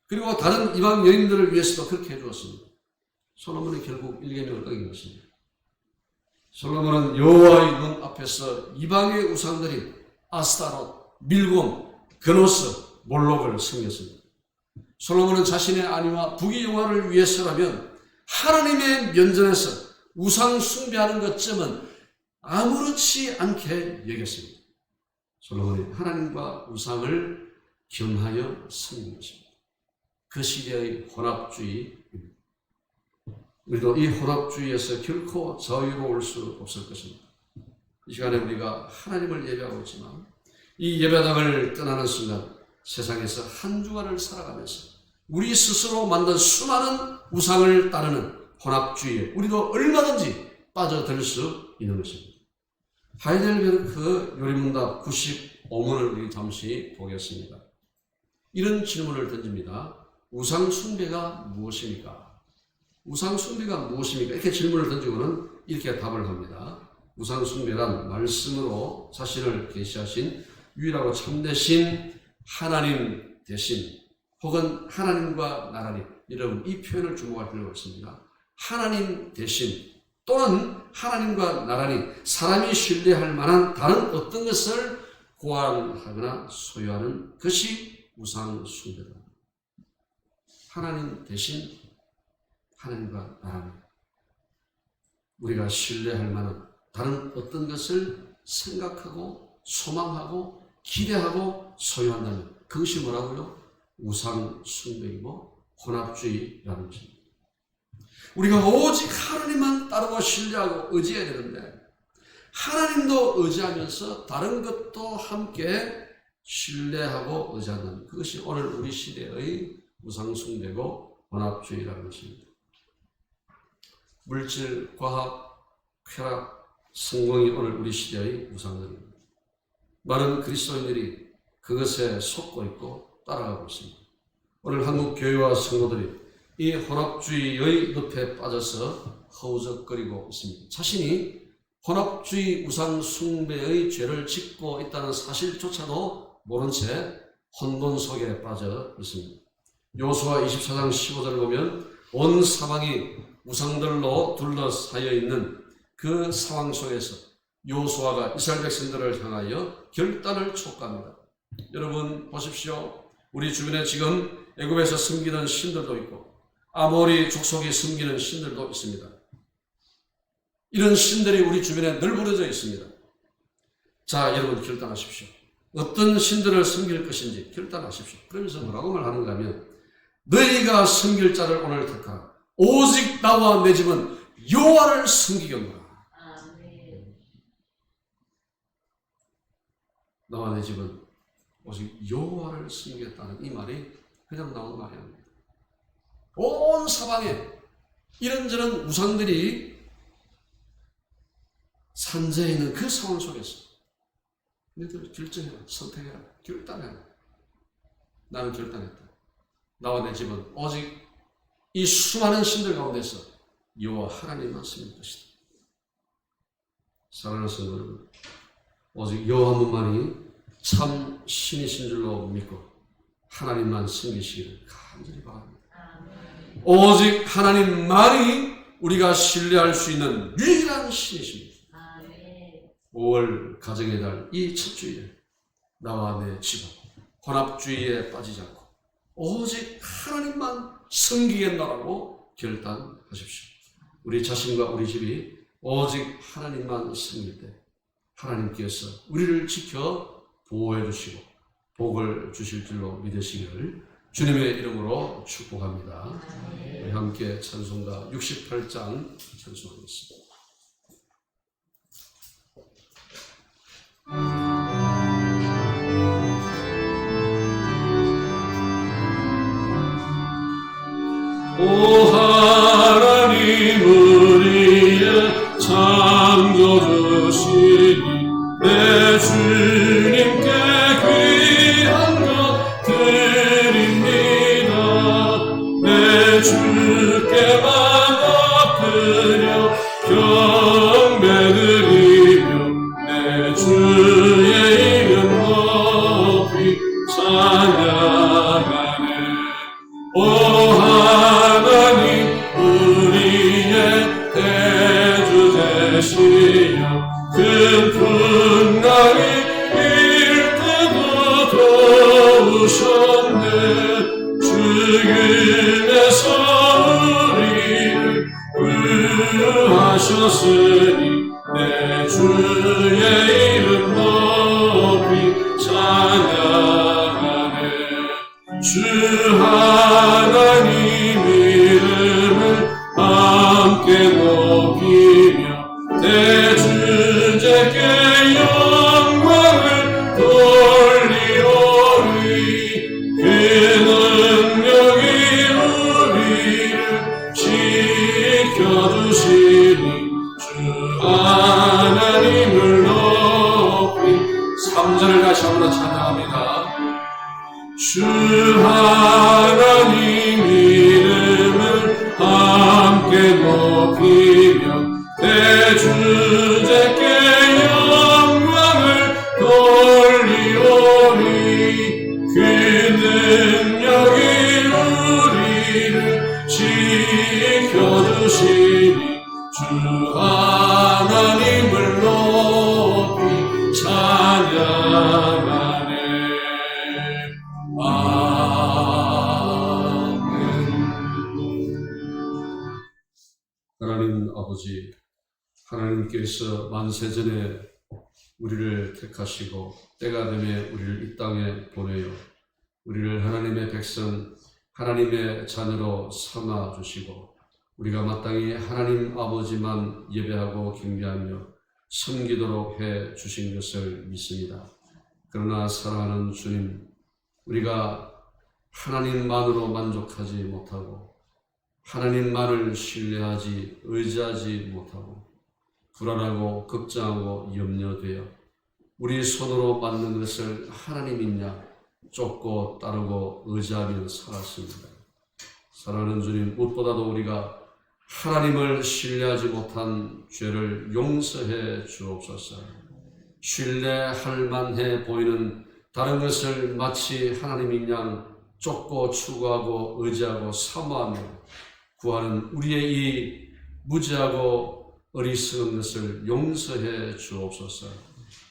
그리고 다른 이방 여인들을 위해서도 그렇게 해주었습니다. 솔로몬이 결국 1계명을 어긴 것입니다. 솔로몬은 여호와의 눈 앞에서 이방의 우상들인 아스타롯, 밀곰, 그노스, 몰록을 섬겼습니다. 솔로몬은 자신의 아내와 부귀 영화를 위해서라면 하나님의 면전에서 우상 숭배하는 것쯤은 아무렇지 않게 여겼습니다. 솔로몬이 하나님과 우상을 겸하여 섬긴 것입니다. 그 시대의 혼합주의입니다. 우리도 이 혼합주의에서 결코 자유로울 수 없을 것입니다. 이 시간에 우리가 하나님을 예배하고 있지만 이 예배당을 떠나는 순간 세상에서 한 주간을 살아가면서 우리 스스로 만든 수많은 우상을 따르는 혼합주의에 우리도 얼마든지 빠져들 수 있는 것입니다. 하이델베르크 요리문답 95문을 우리 잠시 보겠습니다. 이런 질문을 던집니다. 우상 숭배가 무엇입니까? 우상 숭배가 무엇입니까? 이렇게 질문을 던지고는 이렇게 답을 합니다. 우상 숭배란 말씀으로 자신을 계시하신 유일하고 참되신 하나님 대신 혹은 하나님과 나라니, 여러분 이 표현을 주목할 필요가 있습니다. 하나님 대신 또는 하나님과 나라니, 사람이 신뢰할 만한 다른 어떤 것을 고안하거나 소유하는 것이 우상 숭배다. 하나님 대신 하나님과 나라니, 우리가 신뢰할 만한 다른 어떤 것을 생각하고 소망하고 기대하고 소유한다면 그것이 뭐라고요? 우상 숭배이고 혼합주의라는 것입니다. 우리가 오직 하나님만 따르고 신뢰하고 의지해야 되는데 하나님도 의지하면서 다른 것도 함께 신뢰하고 의지하는 그것이 오늘 우리 시대의 우상 숭배고 혼합주의라는 것입니다. 물질, 과학, 쾌락, 성공이 오늘 우리 시대의 우상들입니다. 많은 그리스도인들이 그것에 속고 있고 따라가고 있습니다. 오늘 한국 교회와 성도들이 이 혼합주의의 늪에 빠져서 허우적거리고 있습니다. 자신이 혼합주의 우상 숭배의 죄를 짓고 있다는 사실조차도 모른 채 혼돈 속에 빠져 있습니다. 여호수아 24장 15절을 보면 온 사방이 우상들로 둘러싸여 있는 그 상황 속에서 여호수아가 이스라엘 백성들을 향하여 결단을 촉구합니다. 여러분 보십시오. 우리 주변에 지금 애굽에서 섬기는 신들도 있고 아모리 족속이 섬기는 신들도 있습니다. 이런 신들이 우리 주변에 널브러져 있습니다. 자, 여러분 결단하십시오. 어떤 신들을 섬길 것인지 결단하십시오. 그러면서 뭐라고 말하는가 하면 너희가 섬길 자를 오늘 택하라. 오직 나와 내 집은 여호와를 섬기겠노라. 나와 내 집은 오직 여호와를 섬기겠다는 이 말이 그냥 나오는 말이 아닙니다. 온 사방에 이런저런 우상들이 산재해 있는 그 상황 속에서 너희들 결정해라, 선택해라, 결단해라. 나는 결단했다. 나와 내 집은 오직 이 수많은 신들 가운데서 여호와 하나님만 섬길 것이다. 사랑하는 성도 여러분, 오직 여호와 한 분만이 참 신이신 줄로 믿고 하나님만 섬기시기를 간절히 바랍니다. 오직 하나님만이 우리가 신뢰할 수 있는 유일한 신이십니다. 5월 가정의 달 이 첫 주일에 나와 내 집은 혼합주의에 빠지지 않고 오직 하나님만 섬기겠노라고 결단하십시오. 우리 자신과 우리 집이 오직 하나님만 섬길 때 하나님께서 우리를 지켜 보호해 주시고 복을 주실 줄로 믿으시기를 주님의 이름으로 축복합니다. 우리 함께 찬송가 68장 찬송하겠습니다. 오 하나님 우리의 창조주시니 내 주님께 귀한 것 드립니다. 내 주께만 엎드려 경배드리며 내 주의 이름 높이 찬양하네. 오 하나님 우리의 대주 되시며 큰 풍랑이 일 때도 도우셨네. 주의 하셨으니 내 주의 이름 높이 찬양하네. 주 하나님 이름을 함께 높이며 대주제께 영광을 돌리오리. 그 능력이 우리를 지켜주시니 주 하나님을 높이. 3절을 다시 한번 찬양합니다. 주 하나님 이름을 함께 높이며 대주제께 영광을 돌리오리. 그 능력이 우리를 지켜주시니 주 하나님을 높이 찬양하네. 아멘. 하나님 아버지, 하나님께서 만세전에 우리를 택하시고 때가 되매 우리를 이 땅에 보내어 우리를 하나님의 백성, 하나님의 자녀로 삼아 주시고 우리가 마땅히 하나님 아버지만 예배하고 경배하며 섬기도록 해 주신 것을 믿습니다. 그러나 사랑하는 주님, 우리가 하나님만으로 만족하지 못하고 하나님만을 신뢰하지 의지하지 못하고 불안하고 걱정하고 염려되어 우리 손으로 만든 것을 하나님이냐 쫓고 따르고 의지하며 살았습니다. 사랑하는 주님, 무엇보다도 우리가 하나님을 신뢰하지 못한 죄를 용서해 주옵소서. 신뢰할 만해 보이는 다른 것을 마치 하나님인 양 쫓고 추구하고 의지하고 사모하며 구하는 우리의 이 무지하고 어리석은 것을 용서해 주옵소서.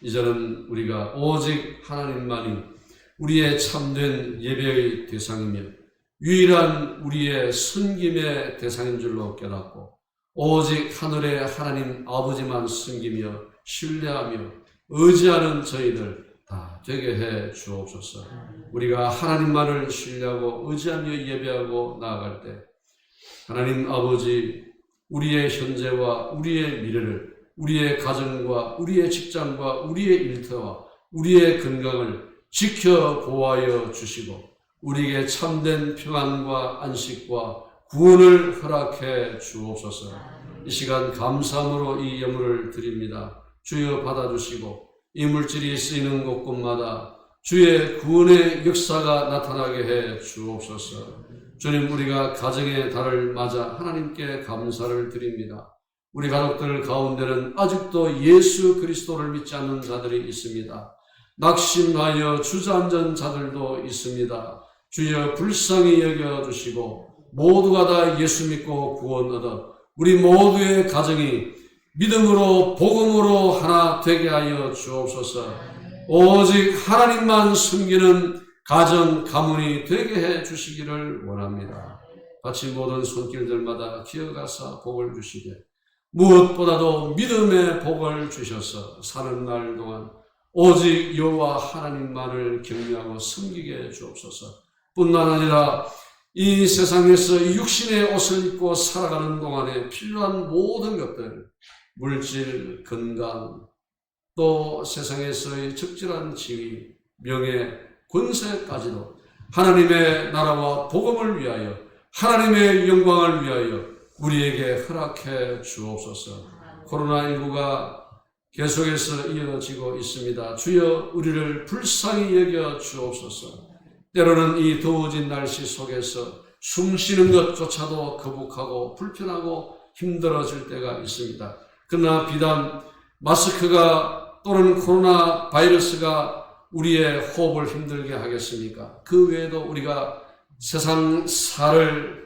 이제는 우리가 오직 하나님만이 우리의 참된 예배의 대상이며 유일한 우리의 섬김의 대상인 줄로 깨닫고 오직 하늘의 하나님 아버지만 섬기며 신뢰하며 의지하는 저희들 다 되게 해 주옵소서. 우리가 하나님만을 신뢰하고 의지하며 예배하고 나아갈 때 하나님 아버지, 우리의 현재와 우리의 미래를, 우리의 가정과 우리의 직장과 우리의 일터와 우리의 건강을 지켜 보호하여 주시고 우리에게 참된 평안과 안식과 구원을 허락해 주옵소서. 이 시간 감사함으로 이 예물을 드립니다. 주여 받아주시고 이 물질이 쓰이는 곳곳마다 주의 구원의 역사가 나타나게 해 주옵소서. 주님, 우리가 가정의 달을 맞아 하나님께 감사를 드립니다. 우리 가족들 가운데는 아직도 예수 그리스도를 믿지 않는 자들이 있습니다. 낙심하여 주저앉은 자들도 있습니다. 주여 불쌍히 여겨주시고 모두가 다 예수 믿고 구원 얻어 우리 모두의 가정이 믿음으로 복음으로 하나 되게 하여 주옵소서. 오직 하나님만 숨기는 가정, 가문이 되게 해 주시기를 원합니다. 같이 모든 손길들마다 기어가사 복을 주시되 무엇보다도 믿음의 복을 주셔서 사는 날 동안 오직 여호와 하나님만을 경외하고 섬기게 주옵소서. 뿐만 아니라 이 세상에서 육신의 옷을 입고 살아가는 동안에 필요한 모든 것들, 물질, 건강, 또 세상에서의 적절한 지위, 명예, 권세까지도 하나님의 나라와 복음을 위하여 하나님의 영광을 위하여 우리에게 허락해 주옵소서. 코로나19가 계속해서 이어지고 있습니다. 주여 우리를 불쌍히 여겨 주옵소서. 때로는 이 더워진 날씨 속에서 숨 쉬는 것조차도 거북하고 불편하고 힘들어질 때가 있습니다. 그러나 비단 마스크가 또는 코로나 바이러스가 우리의 호흡을 힘들게 하겠습니까? 그 외에도 우리가 세상사를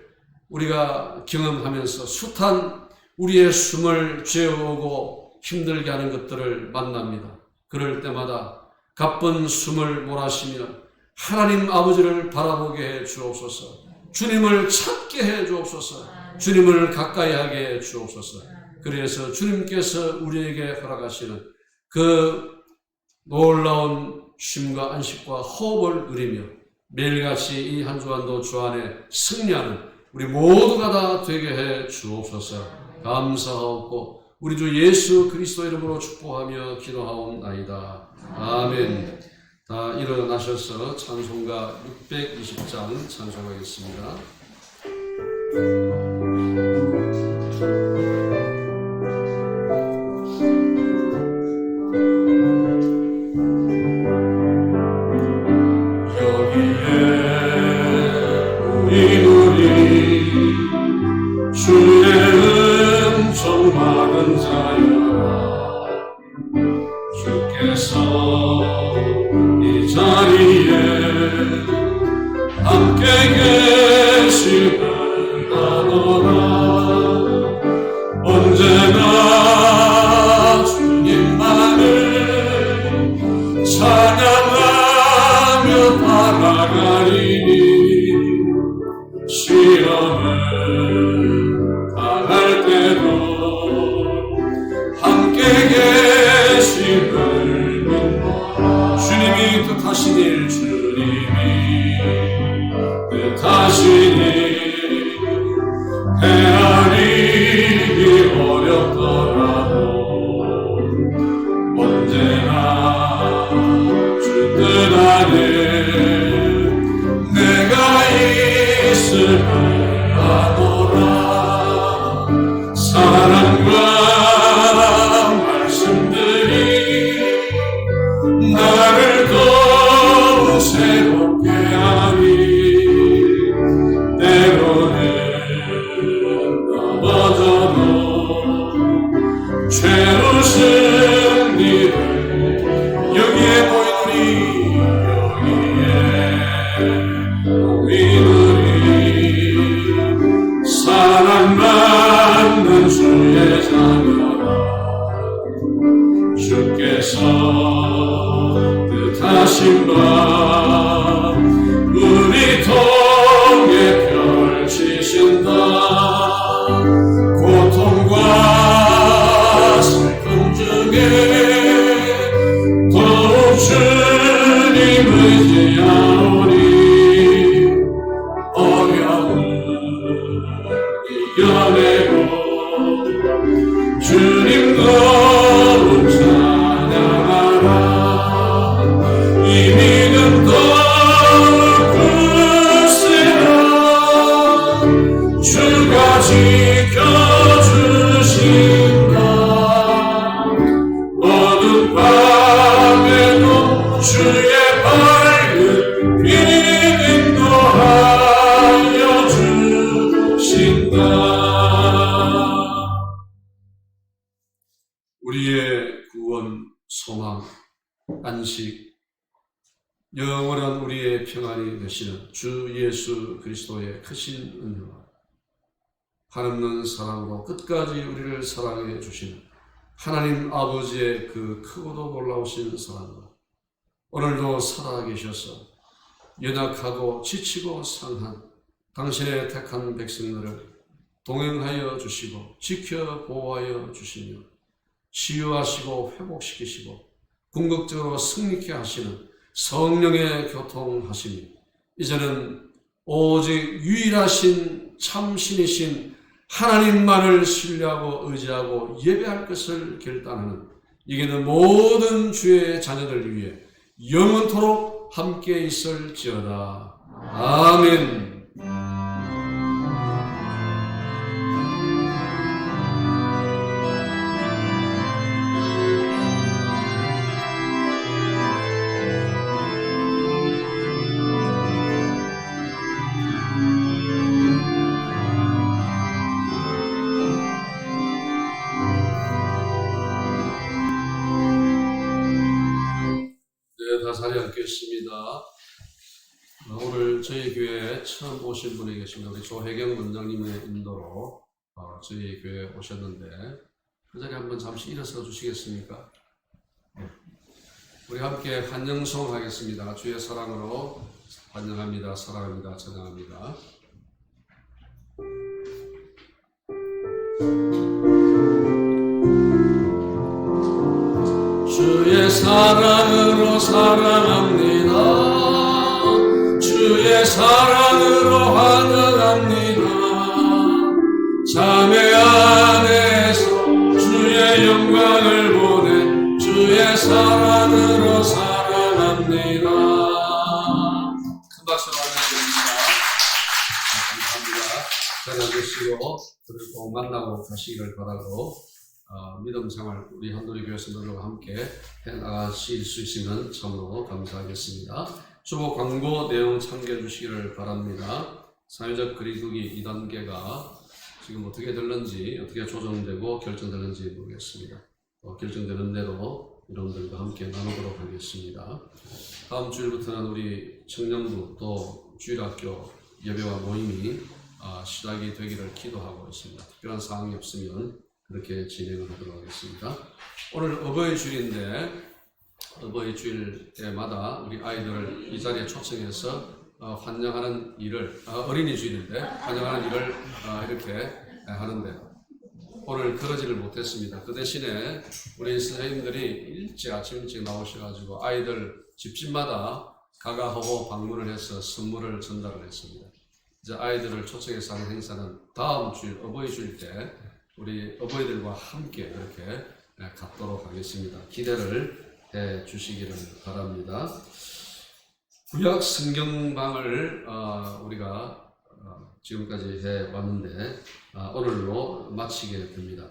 우리가 경험하면서 숱한 우리의 숨을 죄어오고 힘들게 하는 것들을 만납니다. 그럴 때마다 가쁜 숨을 몰아쉬며 하나님 아버지를 바라보게 해 주옵소서. 주님을 찾게 해 주옵소서. 주님을 가까이 하게 주옵소서. 그래서 주님께서 우리에게 허락하시는 그 놀라운 쉼과 안식과 호흡을 누리며 매일같이 이 한 주간도 주 안에 승리하는 우리 모두가 다 되게 해 주옵소서. 감사하옵고 우리 주 예수 그리스도 이름으로 축복하며 기도하옵나이다. 아멘. 다 일어나셔서 찬송가 620장 찬송하겠습니다. 주의 은총 받은 자여 주께서 이 자리에 함께 계심을 아노라. 언제나 주님만을 찬양하며 바라가리니 시험을 당할 때도 함께 계심을 믿노라. 주님이 뜻하신 일, 주님이 뜻하신 일 헤아리기 어렵더라도 언제나 주 뜻 안에 내가 있음을 아노라. 사랑과 말씀들이 나를 더욱 새롭게 하니 때로는 넘어져도 죄의 승리를 여기에 보이노니 사랑받는 주의 자녀라. 주께서 뜻하신 바 우리 통해 펼치신다. 고통과 슬픔 중에 더욱 주님 의지하오니 어려움 이겨내고 주님 거룩 찬양하라. 이 믿음 더욱 굳세라. 주가 지켜주신다. 어두운 밤에도 주의 밝은 빛 인도하여 주신다. 우리의 구원, 소망, 안식, 영원한 우리의 평안이 되시는 주 예수 그리스도의 크신 은혜와 한없는 사랑으로 끝까지 우리를 사랑해 주시는 하나님 아버지의 그 크고도 놀라우신 사랑과 오늘도 살아계셔서 연약하고 지치고 상한 당신의 택한 백성들을 동행하여 주시고 지켜 보호하여 주시며 치유하시고 회복시키시고 궁극적으로 승리케 하시는 성령의 교통하심이 이제는 오직 유일하신 참신이신 하나님만을 신뢰하고 의지하고 예배할 것을 결단하는 이기는 모든 주의 자녀들 위해 영원토록 함께 있을지어다. 아멘. 다 자리에 앉겠습니다. 오늘 저희 교회에 처음 오신 분이 계십니다. 우리 조혜경 원장님의 인도로 저희 교회에 오셨는데 그 자리에 한번 잠시 일어서 주시겠습니까? 우리 함께 환영송 하겠습니다. 주의 사랑으로 환영합니다. 사랑합니다. 찬양합니다. 사랑으로 사랑합니다. 주의 사랑으로 환영합니다. 자매 안에서 주의 영광을 보내 주의 사랑으로 사랑합니다. 큰 박수 보내드립니다. 감사합니다. 전해주시고 그리고 꼭 만나고 가시기를 바라고 믿음 생활 우리 한도리 교회 성도들과 함께 해나가실 수 있으면 참으로 감사하겠습니다. 주보 광고 내용 참고해 주시기를 바랍니다. 사회적 거리두기 2단계가 지금 어떻게 될는지 어떻게 조정되고 결정되는지 모르겠습니다. 결정되는 대로 여러분들과 함께 나누도록 하겠습니다. 다음 주일부터는 우리 청년부 또 주일학교 예배와 모임이 시작이 되기를 기도하고 있습니다. 특별한 사항이 없으면 그렇게 진행을 하도록 하겠습니다. 오늘 어버이 주일인데 어버이 주일 때마다 우리 아이들을 이 자리에 초청해서 환영하는 일을 어린이 주일인데 환영하는 일을 이렇게 하는데 오늘 그러지를 못했습니다. 그 대신에 우리 선생님들이 아침 일찍 나오셔가지고 아이들 집집마다 가가호호 방문을 해서 선물을 전달을 했습니다. 이제 아이들을 초청해서 하는 행사는 다음 주일 어버이 주일 때 우리 어버이들과 함께 이렇게 갖도록 하겠습니다. 기대를 해 주시기를 바랍니다. 구약 성경방을 우리가 지금까지 해왔는데 오늘로 마치게 됩니다.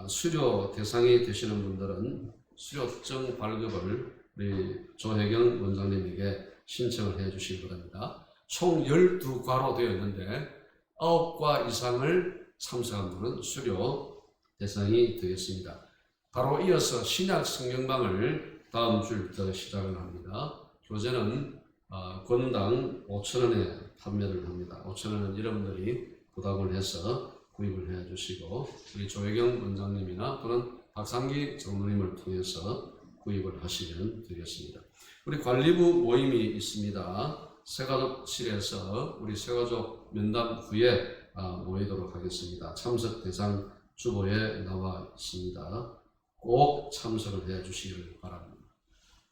수료 대상이 되시는 분들은 수료증 발급을 우리 조혜경 원장님에게 신청을 해 주시기 바랍니다. 총 12과로 되어 있는데 9과 이상을 참석한 분은 수료 대상이 되겠습니다. 바로 이어서 신약 성경방을 다음 주부터 시작을 합니다. 교재는 권당 5,000원에 판매를 합니다. 5,000원은 여러분들이 부담을 해서 구입을 해 주시고 우리 조혜경 원장님이나 또는 박상기 장로님을 통해서 구입을 하시면 되겠습니다. 우리 관리부 모임이 있습니다. 새가족실에서 우리 새가족 면담 후에 모이도록 하겠습니다. 참석 대상 주보에 나와 있습니다. 꼭 참석을 해 주시기를 바랍니다.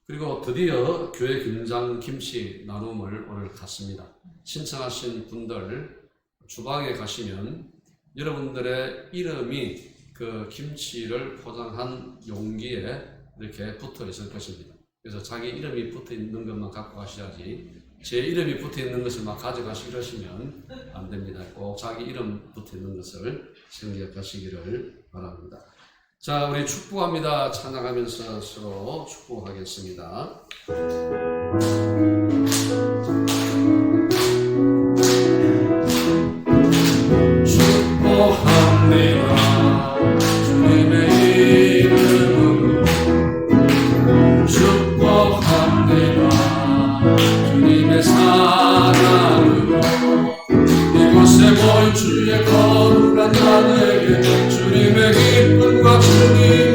그리고 드디어 교회 김장 김치 나눔을 오늘 갖습니다. 신청하신 분들 주방에 가시면 여러분들의 이름이 그 김치를 포장한 용기에 이렇게 붙어 있을 것입니다. 그래서 자기 이름이 붙어 있는 것만 갖고 가셔야지 제 이름이 붙어 있는 것을 막 가져가시려시면 안 됩니다. 꼭 자기 이름 붙어 있는 것을 생각하시기를 바랍니다. 자, 우리 축복합니다. 찬양하면서 서로 축복하겠습니다. 축복합니다. 주님의 이름으로 축복합니다. 주님의 사랑으로 이곳에 모인 주의 거룩한 자에게 주님의 기쁨과 주님